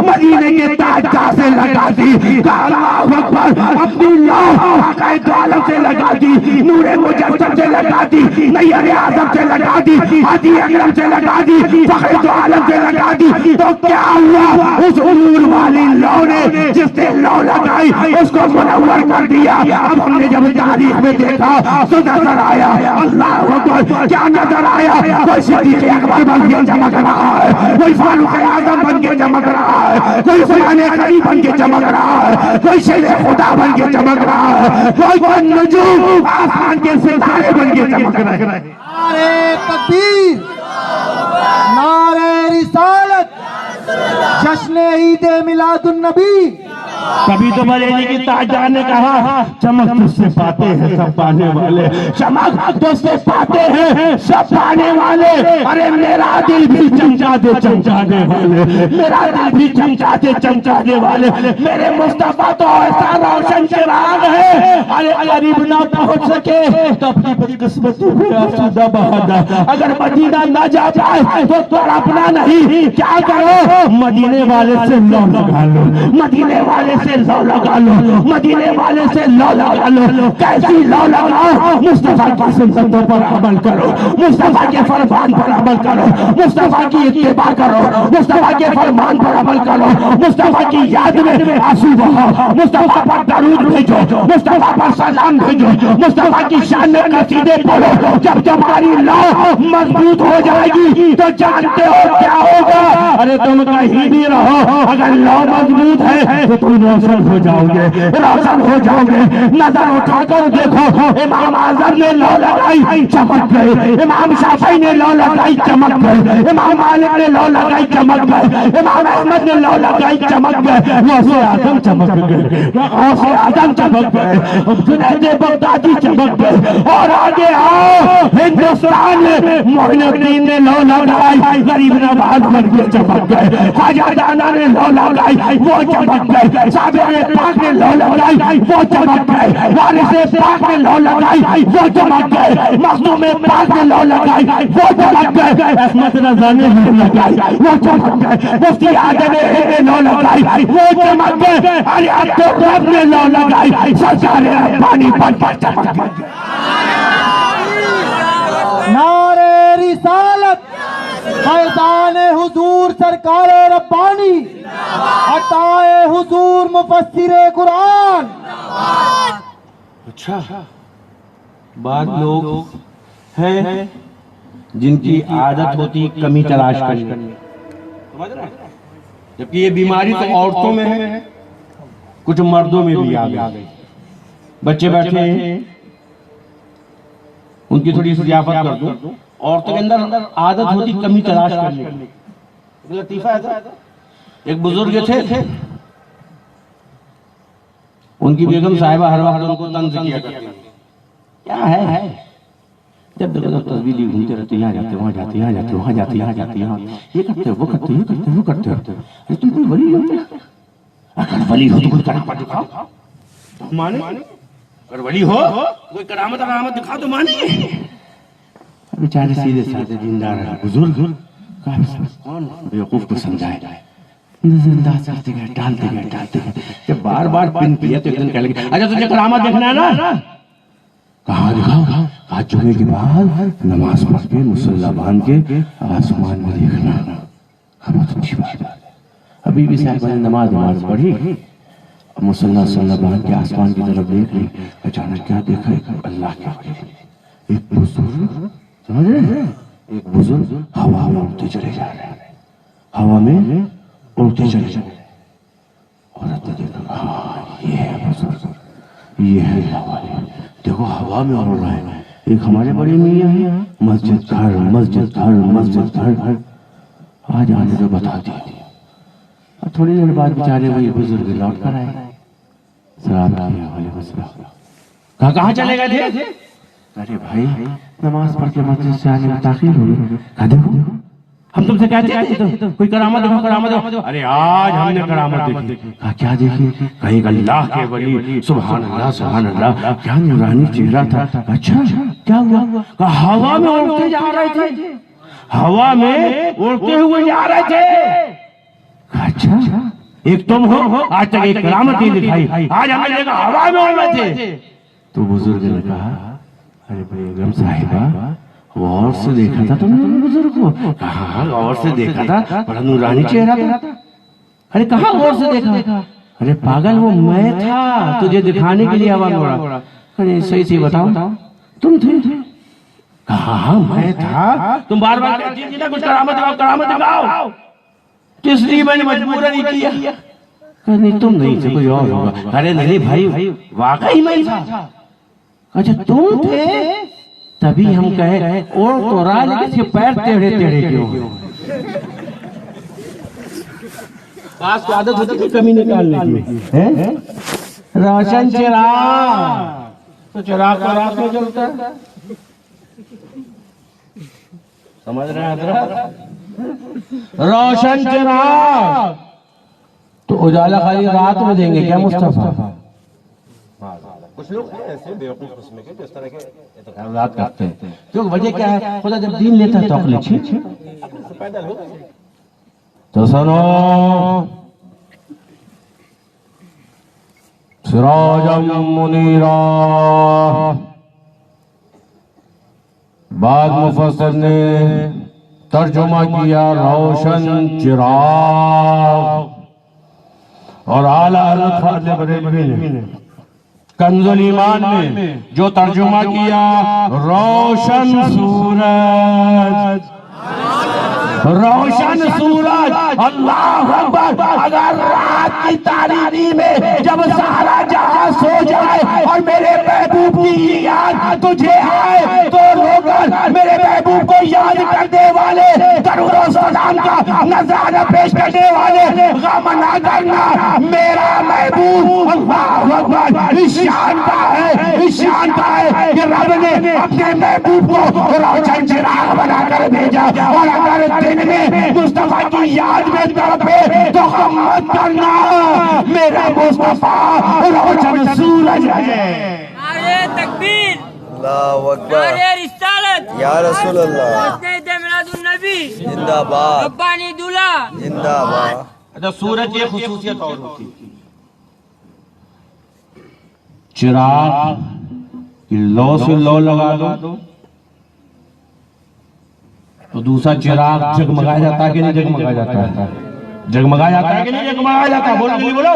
[SPEAKER 4] مدینے کے تاجدار سے لگا دی۔ کہا اللہ اکبر، اپنی لو آقا دو عالم سے لگا دی، نور مجسم سے لگا دی، نیر اعظم سے لگا دی، ہادی اکرم سے لگا دی، فخر دو عالم سے لگا دی۔ تو کیا ہوا؟ اس نور والی لو نے جس نے لو لگائی اس کو منور کر دیا۔ اب ہم نے جب تاریخ میں دیکھا تو نظر آیا، اللہ اکبر، کیا نظر آیا؟ کوئی صدیق اکبر بن کے چمک رہا ہے، کوئی فاروق اعظم بن کے چمک رہا ہے، کوئی قرآن کریم بن کے چمک رہا ہے، کوئی شیر خدا بن کے چمک رہا ہے، کوئی نجوم آسمان کے ستارے بن کے چمک رہا ہے۔
[SPEAKER 3] نعرہ تکبیر، نعرہ رسالت، جشن عید میلاد النبی۔
[SPEAKER 4] کبھی تو بریلی کی تاجدار نے کہا چمک تجھ سے پاتے ہیں سب پانے والے، چمک تجھ سے پاتے ہیں سب پانے والے۔ ارے میرا دل بھی چمچاتے چمچانے والے، میرا دل بھی چمچاتے چمچانے والے، میرے مصطفیٰ تو ایسا روشن چراغ ہے، ارے قریب نہ پہنچ سکے تو اپنی بدقسمتی پہ آسودہ بہانا، اگر مدینہ نہ جا پائے تو تڑپنا نہیں، کیا کرو؟ مدینے والے سے لو لگا لو، مدینے والے والے سے لو لگا لو، مدینے والے سے لو لگا لو، کیسی لو لگاؤ؟ مصطفیٰ کی سنتوں پر عمل کرو، مصطفیٰ کے فرمان پر عمل کرو، مصطفیٰ کی اتباع کرو، مصطفیٰ کے فرمان پر عمل کرو، مصطفیٰ کی یاد میں آنسو بہاؤ، مصطفیٰ پر درود بھیجو، مصطفیٰ پر سلام بھیجو، مصطفیٰ کی شان میں قصیدے پڑھو۔ جب تمہاری لو مضبوط ہو جائے گی تو جانتے ہو کیا ہوگا؟ ارے تم کہیں بھی رہو، اگر لو مضبوط ہے تو تم روشن ہو جاؤ گے، روشن ہو جاؤ گے۔ نظر اٹھا کر دیکھو، امام اعظم نے لو لگائی چمک گئے، امام شافعی نے لو لگائی چمک گئے، امام مالک نے لو لگائی چمک گئے، امام احمد نے لو لگائی چمک گئے، غوث اعظم چمک گئے، غوث اعظم چمک گئے، جنید بغدادی چمک گئے۔ اور آگے آؤ، ہندوستان میں معین الدین نے لو لگائی، غریب نواز بن کے چمک گئے، خواجہ دانا نے لو لگائی وہ چمک گئے، صابر پاک نے لو لگائی وہ چمک گئے، وارث پاک نے لو لگائی وہ چمک گئے، مخدوم پاک نے لو لگائی وہ چمک گئے، احمد رضا نے لو لگائی وہ چمک گئے، مفتی اعظم نے لو لگائی وہ چمک گئے، علی عبدالرب نے لو لگائی، سرکار ربانی بن پر چمک گئے۔
[SPEAKER 3] نعرہ رسالت، فیضان حضور سرکار ربانی، عطائے حضور مفسر قرآن۔
[SPEAKER 4] اچھا، بعض لوگ ہیں جن کی عادت ہوتی کمی تلاش کرنے، سمجھ رہے ہیں؟ جبکہ یہ بیماری تو عورتوں میں ہے، کچھ مردوں میں بھی آ گئی۔ بچے بیٹھے ہیں، ان کی تھوڑی ضیافت کر دوں۔ عورتوں کے اندر عادت ہوتی کمی تلاش کرنے کی۔ لطیفہ ہے، ایک بزرگ تھے، ان کی بیگم صاحبہ ہر وقت ان کو طنز کیا کرتی، کیا ہے جب دیکھو تصویر لی گھومتے رہتے، یہاں جاتے وہاں جاتے، یہاں جاتے وہاں جاتے، یہاں جاتے یہاں، یہ کرتے وہ کرتے، یہ کرتے وہ کرتے، ارے تم کوئی ولی ہوتے، اگر ولی ہو تو کوئی کرامت دکھاؤ، مانے؟ اگر ولی ہو کوئی کرامت دکھاؤ تو مانیں گے؟ بیچارے سیدھے سادھے دیندار بزرگ کون بیوقوف کو سمجھائے، انداز کرتے گئے، ڈالتے گئے، جب بار بار پن کیا تو ایک دن کہنے لگے، اچھا تجھے کرامت دیکھنا ہے نا؟ کہاں دکھاؤ؟ آج جمعے کے بعد نماز پڑھ کے مصلی باندھ کے آسمان میں دیکھنا، بہت اچھی بات ہے۔ ابھی بھی صاحب نے نماز پڑھی، مصلی باندھ کے آسمان کی طرف دیکھ لی، اچانک کیا دیکھا؟ اللہ کے ولی، ایک بزرگ، سمجھ رہے ہیں، ایک بزرگ ہوا میں اڑتے چلے جا رہے ہیں، ہوا میں اڑتے چلے جا رہے ہیں۔ عورت نے دیکھا، ہاں یہ ہے بزرگ، یہ ہے اللہ والے، دیکھو ہوا میں اڑ رہے ہیں۔ ایک ہمارے بڑے میاں ہیں، مسجد گھر مسجد گھر مسجد گھر، آج آنے تو بتا دیا۔ اور تھوڑی دیر بعد بیچارے وہی بزرگ لوٹ کر آئے، سلام علیکم السلام، کہاں چلے گئے تھے؟ ارے بھائی نماز پڑھ کے مسجد سے آنے میں تاخیر ہو گئی، کہا دیکھو ہم تم سے کہتے ہیں کوئی کرامت دکھاؤ، کرامت دکھاؤ، ارے آج ہم نے کرامت دیکھی۔ کہا کیا دیکھی؟ کہا ایک اللہ کے ولی، سبحان اللہ سبحان اللہ، کیا نورانی چہرہ تھا۔ اچھا کیا ہوا؟ کہا ہوا میں اڑتے جا رہے تھے، ہوا میں اڑتے ہوئے جا رہے تھے۔ کہا اچھا ایک تم ہو، آج تک ایک کرامت نہیں دکھائی، آج ہم نے دیکھا ہوا میں اڑ رہے تھے۔ تو بزرگ نے کہا ارے بیگم صاحبہ غور سے دیکھا تھا تم نے بزرگ کو؟ کہا غور سے دیکھا تھا، بڑا نورانی چہرہ تھا۔ ارے کہاں غور سے دیکھا؟ ارے پاگل وہ میں تھا، تجھے دکھانے کے لیے ہوا میں اڑا۔ ارے صحیح سے بتاؤ تم تھے؟ کہا ہاں میں تھا، تم بار بار کہتی تھی نا کچھ کرامت دکھاؤ کرامت دکھاؤ، اس لیے میں نے مجبوراً نہیں کیا۔ نہیں تم نہیں تھے، کوئی اور ہوگا۔ ارے نہیں بھائی واقعی میں تھا۔ اچھا تم تھے؟ تبھی ہم کہے اور تو راج کے پیر ٹیڑھے ٹیڑھے کیوں ہوئے؟ پاس کی عادت ہوتی تھی کمی نکالنے کی، روشن چراغ تو چراغ کو رات میں جلتا ہے، سمجھ رہے ہیں حضرت؟ روشن چراغ تو اجالا خالی رات میں دیں گے کیا مصطفیٰ؟ کچھ لوگ ایسے بیوقوف قسم کے جو اس طرح کے اعتراضات کرتے ہیں، کیوں وجہ کیا ہے؟ خدا جب دین لیتا ہے تو عقل اچھی پیدا ہو۔ تو سنو
[SPEAKER 1] سراجا منیرا. بعد مفسر نے ترجمہ کیا روشن چراغ. اور اعلیٰ حضرت بریلوی نے کنز الایمان میں جو ترجمہ کیا روشن سورج. روشن سورج. اللہ اکبر. اگر رات کی تاریکی میں جب سارا جہاں سو جائے اور میرے محبوب کی یاد تجھے آئے تو رو کر میرے محبوب کو یاد کرنے والے درود و سلام کا نذرانہ پیش کرنے والے غم نہ کرنا. میرا محبوب اللہ اکبر اس شان کا ہے, اس شان کا ہے کہ رب نے اپنے محبوب کو روشن چراغ بنا کر بھیجا. اور اگر دن میں مصطفیٰ کی یاد میں تڑپے تو غم مت کرنا, میرا مصطفیٰ روشن سورج ہے.
[SPEAKER 5] نعرہ تکبیر,
[SPEAKER 2] اللہ اکبر,
[SPEAKER 5] نعرہ رسالت,
[SPEAKER 2] یا رسول اللہ,
[SPEAKER 5] مسند میلاد النبی,
[SPEAKER 2] زندہ باد,
[SPEAKER 5] ربانی دولہ.
[SPEAKER 2] زندہ باد.
[SPEAKER 4] اچھا سورج کی خصوصیت اور ہوتی ہے.
[SPEAKER 1] چراغ لو سے لو لگا دو تو دوسرا چراغ جگمگایا جاتا ہے کہ نہیں جگمگایا جاتا ہے؟ جگمگایا جاتا ہے کہ نہیں جگمگایا جاتا ہے؟ بولو بولو.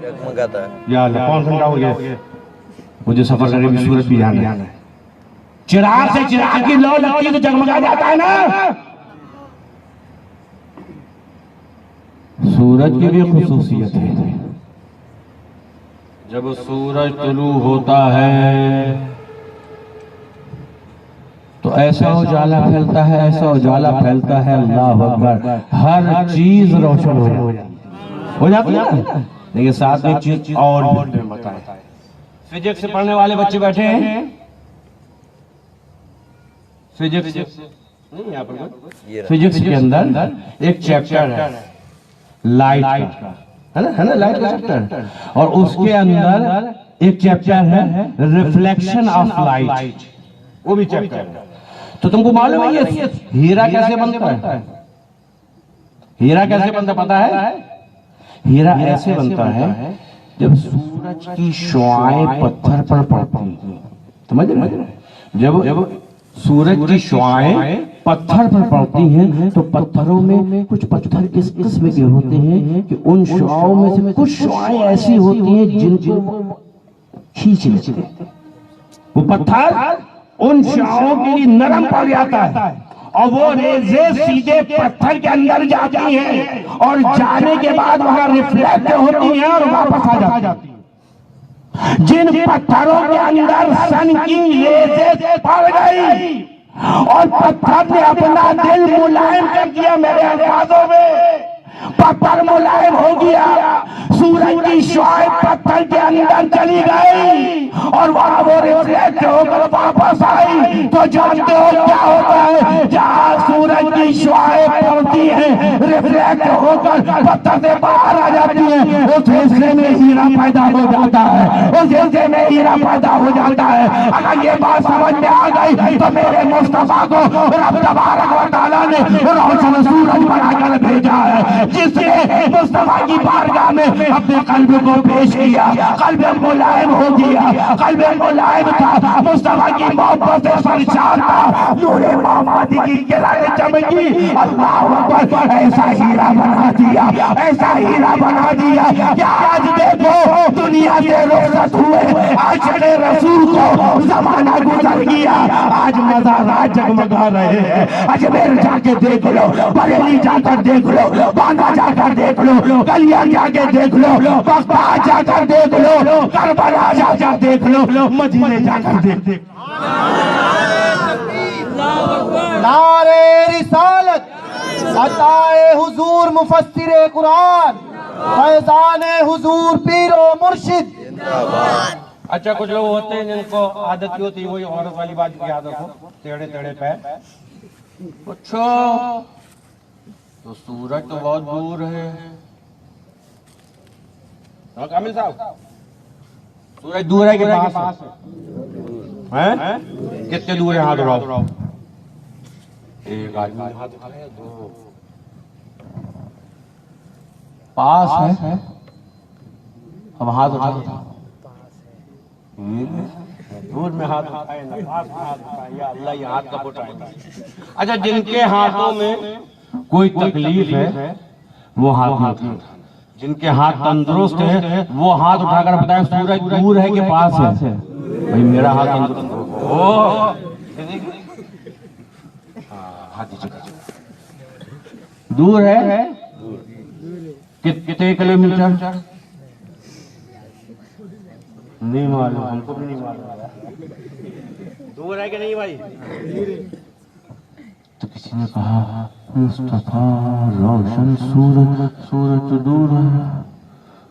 [SPEAKER 2] جگمگاتا ہے.
[SPEAKER 1] یا اللہ کون گھنٹہ ہو گیا مجھے سفر کرنے بھی سورج پہ جانا ہے. چراغ سے چراغ کی لو لگتی ہے تو جگمگا جاتا ہے نا. سورج کی بھی خصوصیت ہے. جب سورج طلوع ہوتا ہے تو ایسا اجالا پھیلتا ہے, ایسا اجالا پھیلتا ہے, اللہ اکبر, ہر چیز روشن ہو جاتی ہے. لیکن ساتھ میں ایک چیز اور بھی بتائیں. فزکس سے پڑھنے والے بچے بیٹھے ہیں. فزکس کے اندر ایک چیپٹر ہے لائٹ کا, ہے نا, لائٹ کا چیپٹر. اور اس کے اندر ایک چیپٹر ہے ریفلیکشن آف لائٹ, وہ بھی چیپٹر ہے. تو تم کو معلوم ہے یہ ہیرا کیسے بنتا ہے؟ ہیرا کیسے بنتا پتا ہے؟ ہیرا ایسے بنتا ہے جب سورج کی شعاعیں پتھر پر پڑتی ہیں. سمجھ رہے ہیں؟ جب سورج کی شعاعیں پتھر پر پڑتی ہیں تو پتھروں میں کچھ پتھر کس قسم کے ہوتے ہیں کہ ان شعاعوں میں سے کچھ شعاعیں ایسی ہوتی ہیں جن کو کھینچ لیتے ہیں. وہ پتھر ان شعاعوں کے لیے نرم پڑ جاتا ہے اور وہ ریزیں سیدھے پتھر کے اندر جاتی ہیں اور جانے کے بعد وہاں ریفلیکٹ ہوتی ہیں اور واپس آ جاتی ہیں. جن پتھروں کے اندر سن کی ریزیں پڑ گئی اور پتھر نے اپنا دل ملائم کر دیا, میرے الفاظوں میں پتھر ملائم ہو گیا, سورج کی شعاعیں پتھر کے اندر چلی گئی اور وہاں وہ ریفلیکٹ ہو کر واپس آئی. تو جانتے ہو کیا ہوتا ہے؟ جہاں سورج کی شعاعیں پڑتی ہیں ریفلیکٹ ہو کر پتھر سے باہر آ جاتی ہیں, اس حصے میں ہیرا پیدا ہو جاتا ہے, اس حصے میں ہیرا پیدا ہو جاتا ہے. اگر یہ بات سمجھ میں آ گئی تو میرے مصطفیٰ کو رب تبارک و تعالیٰ نے روشن سورج بنا کر بھیجا ہے, جس نے مصطفیٰ کی بارگاہ میں اپنے قلب کو پیش کیا. قلب ملائم ہو گیا, قلب ملائم تھا, مصطفیٰ کی محبت سے سرشار تھا, نور محمدی کی کرائے چمکی. اللہ اکبر, ایسا ہیرا بنا دیا, ایسا ہیرا بنا دیا کہ آج دیکھو دنیا سے رخصت ہوئے عاشق رسول کو زمانہ گزر گیا, آج مزارات جگمگا رہے ہیں. اجمیر جا کے دیکھ لو, بریلی جا کر دیکھ لو, باندھا جا کر دیکھ لو, گلیاں جا کے دیکھ لو, بغداد جا کر دیکھ لو, کربلا جا کر دیکھ لو, مدینے جا کر دیکھ لو.
[SPEAKER 3] نعرہ رسالت, عطائے حضور مفسر قرآن, فیضان حضور پیر و مرشد.
[SPEAKER 4] اچھا کچھ لوگ ہوتے ہیں جن کو عادت کی ہوتی ہے وہی عورت والی بات کی عادت ہو, ٹیڑے ٹیڑے پیر. اچھا تو سورج تو بہت دور ہے. کامل صاحب سورج دور ہے کہ پاس ہے؟ کتنے دور ہے؟ ہاتھ اڑاؤ. ایک آدمی ہاتھ اٹھائے, دو
[SPEAKER 1] پاس ہے. اب ہاتھ اٹھاؤ.
[SPEAKER 4] دور میں ہاتھ اٹھائے نہ پاس میں ہاتھ اٹھائے، یا اللہ یہ ہاتھ کب اٹھائے؟ اچھا جن کے ہاتھوں میں کوئی تکلیف ہے وہ ہاتھ نہ اٹھائیں، جن کے ہاتھ تندرست ہے وہ ہاتھ اٹھا کر بتائیں سورج دور ہے کہ پاس ہے؟ بھئی میرا ہاتھ تندرست دور ہے کتنے کلومیٹر نہیں معلوم، ہم کو بھی نہیں معلوم دور ہے کہ نہیں بھائی؟ تو کسی نے کہا مصطفیٰ روشن سورج تو دور ہے.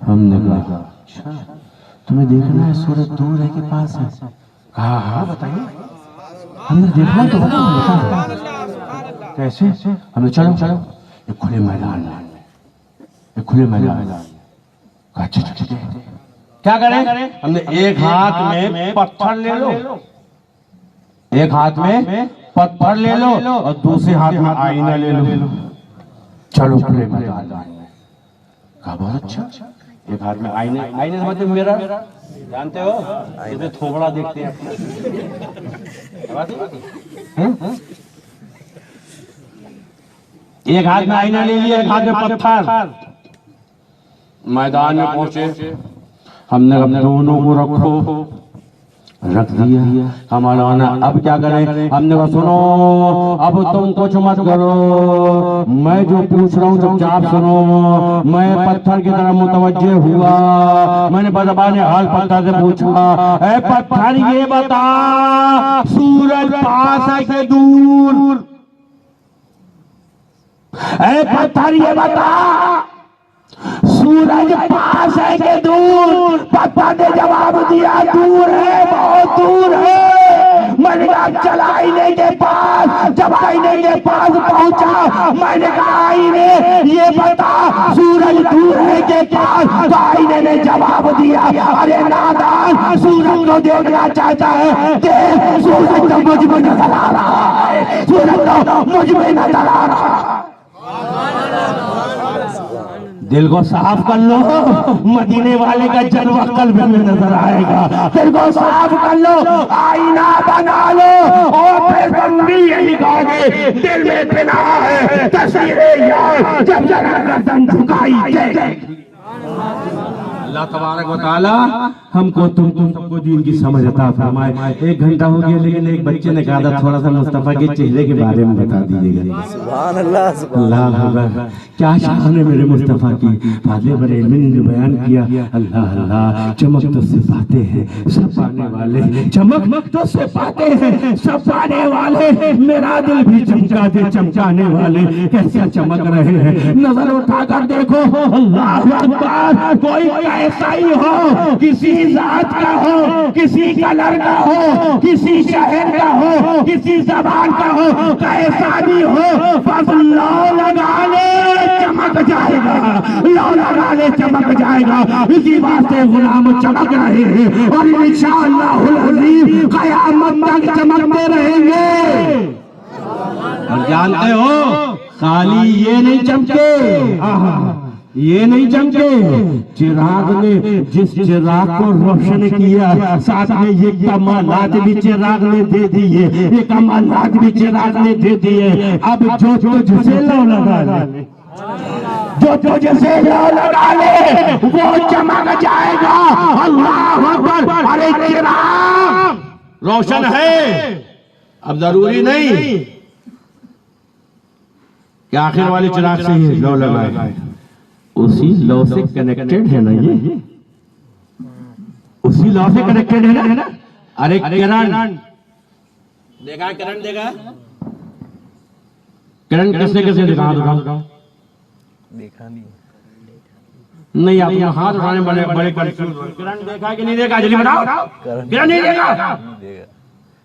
[SPEAKER 4] ہم نے کہا اچھا تمہیں دیکھنا ہے سورج دور ہے کہ پاس ہے؟ کہا ہاں بتائیے. ہم نے دیکھنا تو بتاؤ کیسے؟ ہم نے چلو یہ کھلے میدان میں، یہ کھلے میدان میں. اچھا کیا کریں؟ ہم نے ایک ہاتھ میں پتھر لے لو، ایک ہاتھ میں پتھر لے لو اور دوسرے ہاتھ میں آئینہ لے لو، چلو کھلے میدان میں. کہا بہت اچھا. ایک ہاتھ میں آئینہ سمجھتے میرا جانتے ہو اسے تھوبڑا دیکھتے ہیں. ایک ہاتھ میں آئینہ لے لیا، ایک ہاتھ میں پتھر. میدان میں پہنچے، ہم نے اب دونوں کو رکھ دیا. مولانا اب کیا کریں؟ ہم نے کہا سنو اب تم کچھ مت کرو، میں جو پوچھ رہا ہوں چپ چاپ سنو. میں پتھر کی طرف متوجہ ہوا، میں نے بزبان حال پتھر سے پوچھا اے پتھر یہ بتا سورج پاس ہے کہ دور؟ اے پتھر یہ بتا سورج پاس ہے کہ دور؟ پتھر نے جواب دیا دور ہے، بہت دور ہے. میں نے کہا چل آئینے کے پاس. جب آئینے کے پاس پہنچا میں نے کہا آئینے یہ بتا سورج دور ہے کہ پاس؟ تو آئینے نے جواب دیا ارے نادان سورج کو دیکھنا چاہتا ہے کہ سورج تو مجھ میں نظر آ رہا ہے، سورج تو مجھ میں نظر آ رہا ہے. دل کو صاف کر لو، مدینے والے کا جلوہ قلب میں نظر آئے گا. دل کو صاف کر لو، آئینہ بنا لو اور پھر تم بھی یہی کہو گے دل میں بنا ہے تصویر یار جب ذرا گردن جھکائی دے. اللہ تبارک و تعالی ہم کو تم سب کو دین کی سمجھ عطا فرمائے. 1 گھنٹہ ہو گیا لیکن ایک بچے نے کہا تھا تھوڑا سا مصطفیٰ کے چہرے کے بارے میں بتا دیجیے گا.
[SPEAKER 2] سبحان اللہ
[SPEAKER 4] اللہ اکبر، کیا شان ہے میرے مصطفیٰ کی. فاضل بریلوی نے بیان کیا اللہ اللہ چمک تو سے پاتے ہیں سب پانے والے، چمک تو سے پاتے ہیں سب پانے والے. میرا دل بھی چمکا دے چمکانے والے کیسے چمک رہے ہیں. نظر اٹھا کر دیکھو اللہ اکبر. کوئی ایسا ہی ہو، کسی ذات کا ہو، کسی کلر کا ہو، کسی شہر کا ہو، کسی زبان کا ہو، کیسا بھی ہو بس لو لگا لے چمک جائے گا، لو لگا لے چمک جائے گا. اسی واسطے غلام چمک رہے ہیں اور انشاءاللہ العظیم قیامت تک چمکتے رہیں گے. اور جانتے ہو خالی یہ نہیں چمکے، یہ نہیں چمکے، چراغ نے جس چراغ کو روشن کیا ساتھ میں یہ کمالات بھی چراغ نے دے دیے، یہ کمالات بھی چراغ نے دے دیے. اب جو تجھ سے لو لگا لے، جو تجھ سے لو لگا لے وہ چمک جائے گا. اللہ اکبر. ارے چراغ روشن ہے اب ضروری نہیں کہ آخر والے چراغ سے ہی لو لگائے، اسی لو سے کنیکٹڈ ہے نا، یہ اسی لو سے کنیکٹڈ ہے نا. ارے کرن دیکھا، کرن دیکھا، کرن کیسے دیکھا؟
[SPEAKER 2] دیکھا
[SPEAKER 4] نہیں آپ ہاتھ اٹھانے بڑے کنفیوز. کرن دیکھا کہ نہیں دیکھا؟ جلدی بتاؤ. کرن نہیں دیکھا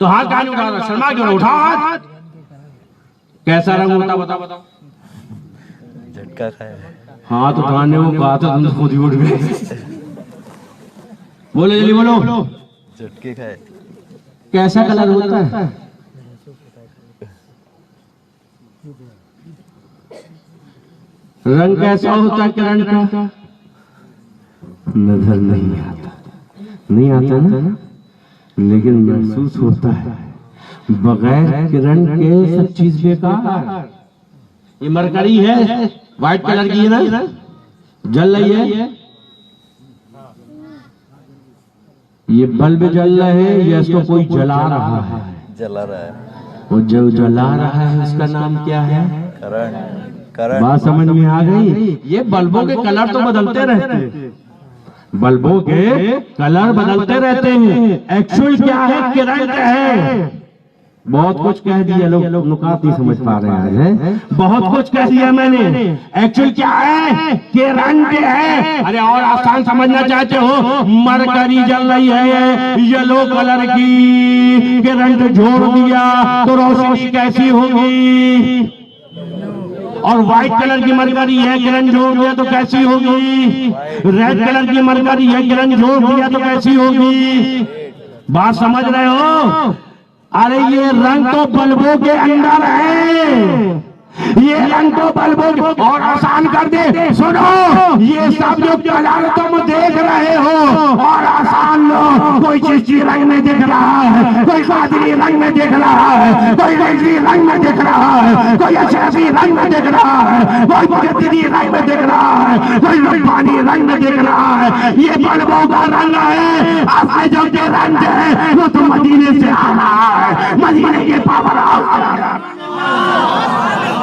[SPEAKER 4] تو ہاتھ کہاں نہیں اٹھا رہا؟ شرما کیوں نہ اٹھاؤ ہاتھ. کیسا رنگ ہوتا بتاؤ؟
[SPEAKER 2] جھٹکا کھایا.
[SPEAKER 4] ہاتھ اٹھانے کو کہا تھا تم خود ہی اٹھ گئے. بولو جلدی بولو.
[SPEAKER 2] جھٹکے کھائے.
[SPEAKER 4] کیسا کلر ہوتا ہے؟ رنگ کیسا ہوتا ہے کرن کا؟ نظر نہیں آتا، نہیں آتا نا. لیکن محسوس ہوتا ہے بغیر کرن کے سب چیز بیکار. یہ مرکری ہے وائٹ کلر کی ہے نا, جل رہی ہے. یہ بلب جل رہا ہے یا اس کو کوئی جلا رہا ہے؟
[SPEAKER 2] جلا رہا ہے.
[SPEAKER 4] اور جو جلا رہا ہے اس کا نام کیا ہے؟
[SPEAKER 2] کرنٹ.
[SPEAKER 4] بات سمجھ میں آ گئی. یہ بلبوں کے کلر تو بدلتے رہتے ہیں, بلبوں کے کلر بدلتے رہتے ہیں. ایکچوئل کیا ہے؟ کرنٹ ہے. بہت کچھ کہہ دیا, لوگ نکات نہیں سمجھ پا رہے ہیں. بہت کچھ کہہ دیا میں نے. ایکچوئل کیا ہے؟ کرنٹ ہے. ارے اور آسان سمجھنا چاہتے ہو, مرکری جل رہی ہے یلو کلر کی, کرنٹ جوڑ دیا تو روشنی کیسی ہوگی؟ اور وائٹ کلر کی مرکری ہے, کرنٹ جوڑ دیا تو کیسی ہوگی؟ ریڈ کلر کی مرکری ہے, کرنٹ جوڑ دیا تو کیسی ہوگی؟ بات سمجھ رہے ہو؟ ارے یہ رنگ تو بلبوں کے اندر ہے, یہ رنگ تو بلبوں کے. اور آسان کر دے, سنو, یہ سب جو کلر تم دیکھ رہے ہو اور آسان لو, کوئی چشتی رنگ میں دیکھ رہا ہے, کوئی قادری رنگ میں دیکھ رہا ہے, کوئی ریزی رنگ میں دیکھ رہا ہے, کوئی اشرفی رنگ میں دیکھ رہا ہے, کوئی مجددی رنگ میں دیکھ رہا ہے, کوئی ربانی رنگ میں دیکھ رہا ہے. یہ بلبوں کا رنگ ہے. آپ میں جو رنگ ہے وہ تو مدینے سے آ رہا ہے, مدینے کے پاور ہاؤس.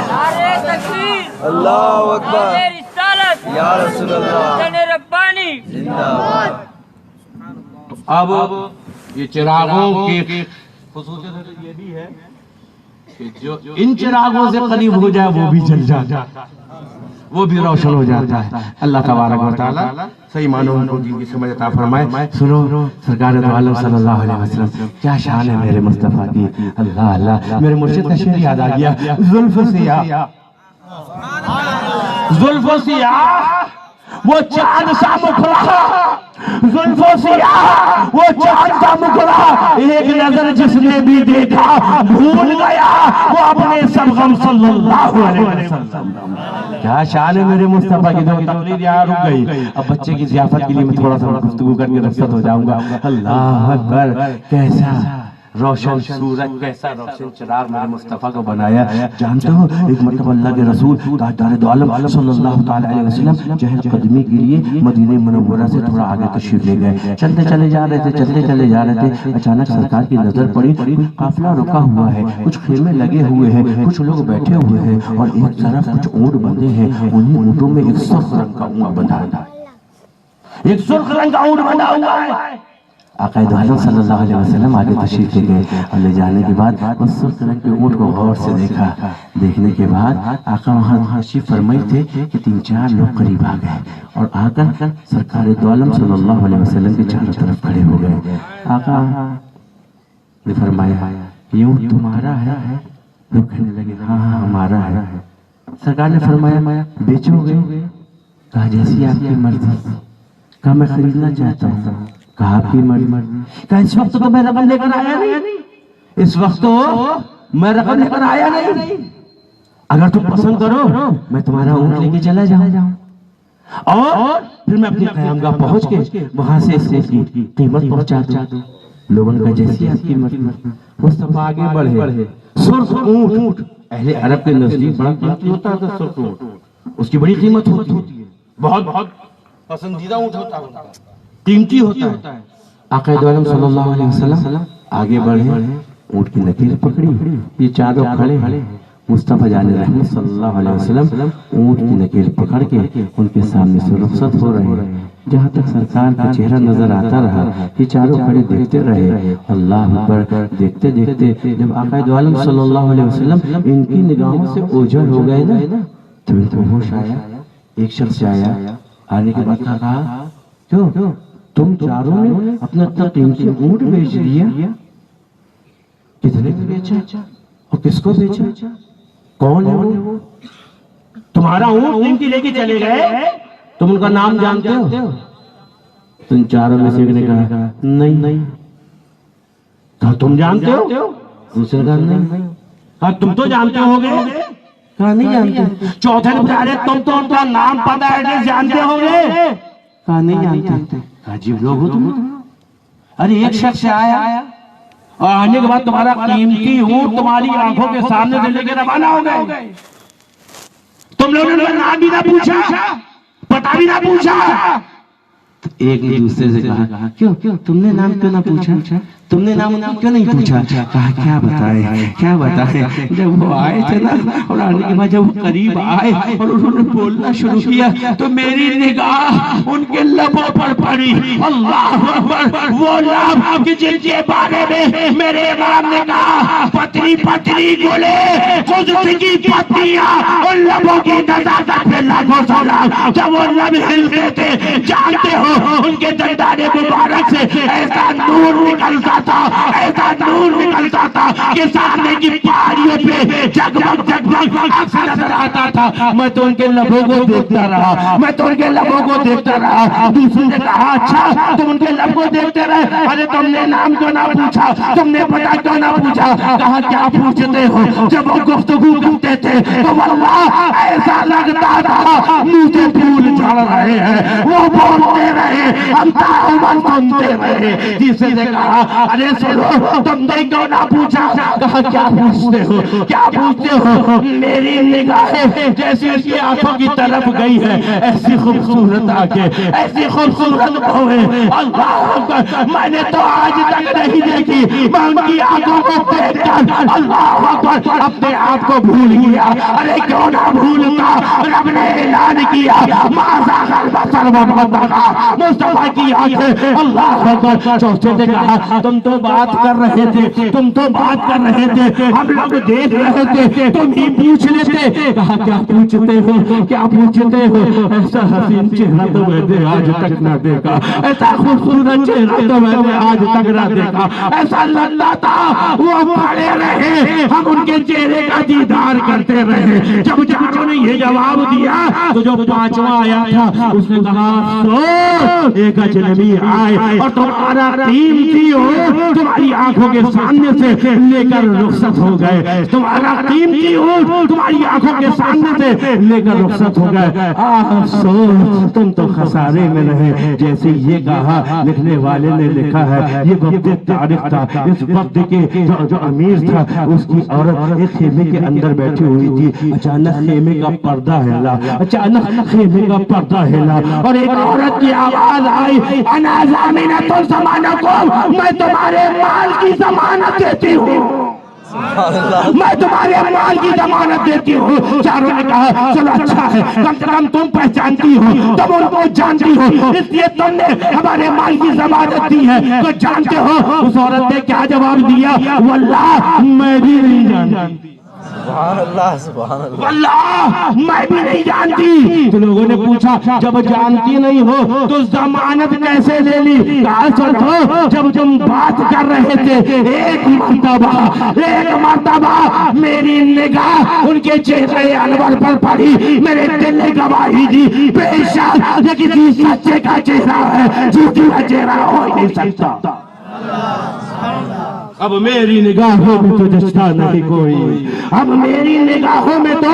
[SPEAKER 5] نعرے تکبیر.
[SPEAKER 2] اللہ اکبر.
[SPEAKER 5] نعرے رسالت.
[SPEAKER 2] یا رسول اللہ.
[SPEAKER 5] حسین ربانی.
[SPEAKER 2] زندہ باد.
[SPEAKER 4] اب یہ چراغوں کی خصوصیت یہ بھی ہے کہ جو ان چراغوں سے قریب ہو جائے وہ بھی جل جاتا ہے, وہ بھی روشن ہو جاتا ہے. اللہ تبارک و تعالی صحیح معنوں میں دین کی سمجھ عطا فرمائے. سنو, سرکار دو عالم صلی اللہ علیہ وسلم کیا شان ہے میرے مصطفیٰ کی. اللہ اللہ, میرے مرشد کا شعر یاد آ گیا. زلف سیاہ, زلف سیاہ وہ چاند سا مکھرا, زلف سیاہ وہ چاند سا مکھرا, ایک نظر جس نے بھی دیکھا بھول گیا وہ اپنے سب غم صلی اللہ علیہ وسلم. کیا شان ہے میرے مصطفیٰ کی. دو تقریر یہاں رک گئی. اب بچے کی ضیافت کے لیے میں تھوڑا سا گفتگو کر کے رخصت ہو جاؤں گا. اللہ اکبر, کیسا روشن سورج, کیسا روشن چراغ میرے مصطفیٰ کو بنایا. جانتے ہو ایک مرتبہ اللہ کے رسول تاجدار دو عالم صلی اللہ تعالی علیہ وسلم چہل قدمی کے لیے مدینہ منورہ سے تھوڑا آگے تشریف لے گئے. چلتے چلے جا رہے تھے, اچانک سرکار کی نظر پڑی کوئی قافلہ رکا ہوا ہے, کچھ خیمے لگے ہوئے ہیں, کچھ لوگ بیٹھے ہوئے ہیں اور ایک طرف کچھ اونٹ بندھے ہیں. انہیں اونٹوں میں ایک سرخ رنگ کا اونٹ بندھا ہے, ایک سرخ رنگ کا اونٹ بندھا ہوا ہے. آقا دو عالم صلی اللہ علیہ وسلم آگے تشریف لے گئے اور لے جانے کے بعد اس سرخ رنگ کے اونٹ کو غور سے دیکھا. دیکھنے کے بعد آقا وہاں تشریف فرمائی تھے کہ 3-4 لوگ قریب آ گئے اور آ کر سرکار دو عالم صلی اللہ علیہ وسلم کے چاروں طرف کھڑے ہو گئے. آقا نے فرمایا یہ اونٹ تمہارا ہے؟ لوگ کہنے لگے ہاں ہمارا ہے. سرکار نے فرمایا بیچو گے؟ کہا جیسی آپ کی مرضی. کہا میں خریدنا چاہتا ہوں. کہا آپ کی مرضی. کہا اس وقت تو میں رقم لے کر آیا نہیں, اس وقت تو میں رقم لے کر آیا نہیں. اگر تم پسند کرو میں تمہارا اونٹ لے کے چلا جاؤں اور پھر میں اپنی قیامگاہ پہنچ کے وہاں سے اس اونٹ کی قیمت پہنچا دوں. لوگوں کا جیسی آپ کی مرضی. مصطفیٰ آگے بڑھے. سرخ اونٹ اہل عرب کے نزدیک بڑا قیمتی ہوتا ہے. سرخ اونٹ اس کی بڑی قیمت ہوتی ہے, بہت بہت پسندیدہ اونٹ ہوتا ہے, قیمتی ہوتا ہے. آقا دو عالم صلی اللہ علیہ وسلم آگے بڑھے, اونٹ کی نکیل پکڑی, یہ چاروں کھڑے. مصطفیٰ جان رحمت صلی اللہ علیہ وسلم اونٹ کی نکیل پکڑ کے ان کے سامنے سے رخصت ہو رہے ہیں. جہاں تک سرکار کا چہرہ نظر آتا رہا یہ چاروں کھڑے دیکھتے رہے. اللہ اکبر. دیکھتے دیکھتے جب آقا دو عالم صلی اللہ علیہ وسلم ان کی نگاہوں سے اوجھل ہو گئے نا تو ان کو ہوش آیا. ایک شخص آیا, آنے کے بعد کہا کیوں تم چاروں نے اپنا اتنا قیمتی اونٹ بیچ دیا؟ کتنے میں بیچا اور کس کو بیچا؟ کون ہے وہ؟ تمہارا اونٹ قیمتی لے کے چلے گئے, تم ان کا نام جانتے ہو؟ تم چاروں میں سے ایک نے کہا نہیں. کہا تم جانتے ہو؟ دوسرے کہا نہیں. کہا تم تو جانتے ہوگے؟ کہا نہیں جانتے. چوتھے نے پوچھا تم تو ان کا نام پتہ ایڈریس جانتے ہوگے؟ کہا نہیں جانتے. عجیب لوگ ہو تم. ارے ایک شخص آیا اور آنے کے بعد تمہارا قیمتی اونٹ تمہاری آنکھوں کے سامنے سے لے کے روانہ ہو گئے، تم لوگوں نے نام بھی نہ پوچھا، پتہ بھی نہ پوچھا۔ ایک نے دوسرے سے کہا کیوں تم نے نام کیوں نہ پوچھا، تم نے نام کیوں نہیں پوچھا؟ کہا کیا بتائیں، جب وہ آئے تھے نا اور آنے کے بعد جب وہ قریب آئے اور انہوں نے بولنا شروع کیا تو میری نگاہ ان کے لبوں پر پڑی۔ اللہ اکبر، وہ لب جن کے بارے میں میرے امام نے کہا پتلی پتلی گلے قدرت کی پتیاں ان لبوں کی نزاکت پہ لاکھوں سلام۔ جب وہ لب ہلتے تھے جانتے ہو ان کے دندان مبارک سے ایسا نور نکلتا تھا، ایسا نور نکلتا تھا کہ سامنے کی پہاڑیوں پہ جگمگ جگمگ عکس نظر آتا تھا۔ میں تو ان کے لبوں کو دیکھتا رہا، دوسرے نے کہا اچھا تم ان کے لب کو دیکھتے رہے، ارے تم نے نام کیوں نہ پوچھا، تم نے پتہ کیوں نہ پوچھا؟ کہا کیا پوچھتے ہو؟ جب وہ گفتگو کرتے تھے تو واللہ ایسا لگتا تھا منہ سے پھول جھڑ رہے ہیں، وہ بولتے رہے ہم تعاون سنتے رہے۔ جسے نے کہا ارے سنو تم نے کیوں نہ پوچھا؟ کہا کیا پوچھتے ہو؟ میری نگاہیں جیسی اس کی آنکھوں کی طرف گئی ہے ایسی خوبصورت آنکھیں، ایسی خوبصورت بہویں، اللہ اکبر میں نے تو آج تک نہیں دیکھی۔ میں ان کی آنکھوں کو دیکھ کر اللہ اکبر اپنے آپ کو بھول گیا۔ ارے کیوں نہ بھولتا، رب نے اعلان کیا ما زاغ البصر وما طغى، مصطفیٰ کی آنکھیں۔ اللہ اکبر، چوتھے نے کہا تم تو بات کر رہے تھے، ہم لوگ دیکھ رہے تھے، تم ہی پوچھ لیتے۔ کہا کیا پوچھتے ہو؟ ایسا حسین چہرہ تو میں نے آج تک نہ دیکھا، ایسا خوبصورت چہرہ تو میں نے آج تک نہ دیکھا، ایسا لگتا تھا وہ پڑے رہے ہم ان کے چہرے کا دیدار کرتے رہے۔ جب چاروں نے یہ جواب دیا تو جو پانچواں آیا تھا اس نے کہا افسوس ایک اجنبی آئے اور تمہارا قیمتی اونٹ تمہاری آنکھوں کے سامنے سے لے کر رخصت ہو گئے، تمہارا قیمتی اونٹ تمہاری آنکھوں کے سامنے سے لے کر رخصت ہو گئے، افسوس تم تو خسارے میں رہے۔ جیسے یہ کہا لکھنے والے نے لکھا ہے یہ وقت تاریخ تھا، اس وقت کے جو امیر تھا اس کی عورت ایک خیمے کے اندر بیٹھی ہوئی تھی، اچانک خیمے کا پردہ ہلا، اور ایک عورت کی آواز آئی انا ضامنۃ زمانکم، میں تمہارے مال کی ضمانت دیتی ہوں، میں تمہارے مال کی ضمانت دیتی ہوں۔ چاروں نے کہا چلو اچھا ہے، کم سے کم تم پہچانتی ہو، تم ان کو جانتی ہو، اس لیے تم نے ہمارے مال کی ضمانت دی ہے، تو جانتے ہو اس عورت نے کیا جواب دیا؟ واللہ میں بھی نہیں جانتی،
[SPEAKER 2] سبحان اللہ سبحان اللہ،
[SPEAKER 4] واللہ میں بھی نہیں جانتی۔ تو لوگوں نے پوچھا جب جانتی نہیں ہو تو ضمانت کیسے لے لی؟ کہا چلو جب تم بات کر رہے تھے ایک مرتبہ میری نگاہ ان کے چہرے انور پر پڑی، میرے دل نے گواہی دی بے شک یہ کسی سچے کا چہرہ ہے، جھوٹی کا چہرہ ہو ہی نہیں سکتا۔ اب میری نگاہوں میں تو جچتا نہیں کوئی، اب میری نگاہوں میں تو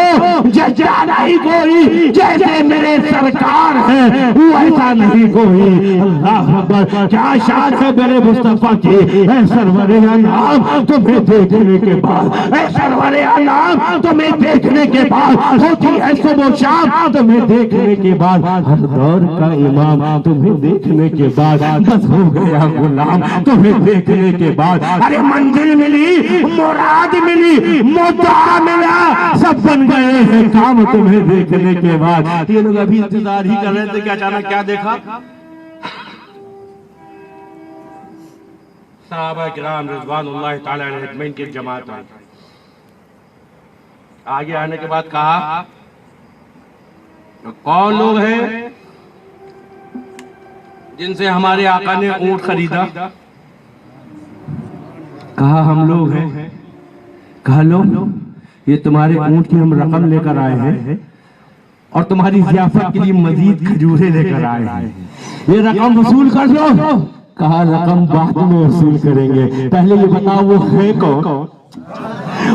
[SPEAKER 4] جچتا نہیں کوئی، جیسے میرے سرکار ہیں وہ ایسا نہیں کوئی۔ اللہ اکبر، کیا شان ہے میرے مصطفیٰ کی، اے سرور انعام تمہیں دیکھنے کے بعد، اے سرور انعام تمہیں دیکھنے کے بعد ہوتی ہے صبح و شام، تمہیں دیکھنے کے بعد ہر دور کا امام، تمہیں دیکھنے کے بعد بس ہو گیا غلام، تمہیں دیکھنے کے بعد منزل ملی، مراد ملی، مدعا ملا، سب بن گئے ہیں کام تمہیں دیکھنے کے بعد۔ یہ لوگ ابھی انتظار ہی کر رہے تھے کہ اچانک کیا دیکھا؟ صحابہ کرام رضوان اللہ تعالی علیہ اجمعین کی جماعت آگے آنے کے بعد کہا کون لوگ ہیں جن سے ہمارے آقا نے اونٹ خریدا؟ کہا ہم لوگ ہیں۔ کہا لو یہ تمہارے اونٹ کی ہم رقم لے کر آئے ہیں اور تمہاری ضیافت کے لیے مزید کھجورے لے کر آئے ہیں، یہ رقم وصول کر لو۔ کہا رقم بعد میں وصول کریں گے، پہلے یہ بتاؤ وہ ہے کون؟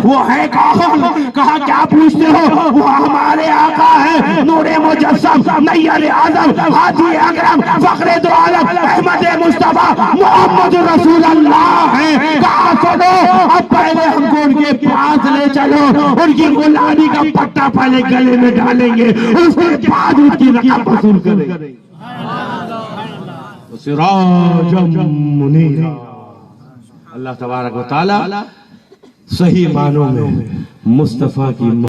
[SPEAKER 4] وہ ہے کون؟ کہا کیا پوچھتے ہو؟ وہ ہمارے آقا ہے، نور
[SPEAKER 6] مجسم نیر اعظم ہادی اکرم فخر دو عالم احمد مصطفیٰ محمد رسول اللہ ہے. کہا سنو اب پہلے ہم کو ان کے پاس لے چلو, ان کی غلامی کا پٹا پہلے گلے میں ڈالیں گے, اس کے بعد ان کی رقم وصول کریں گے. سراجا منیرا. اللہ تبارک و تعالی صحیح معنوں میں مصطفیٰ کی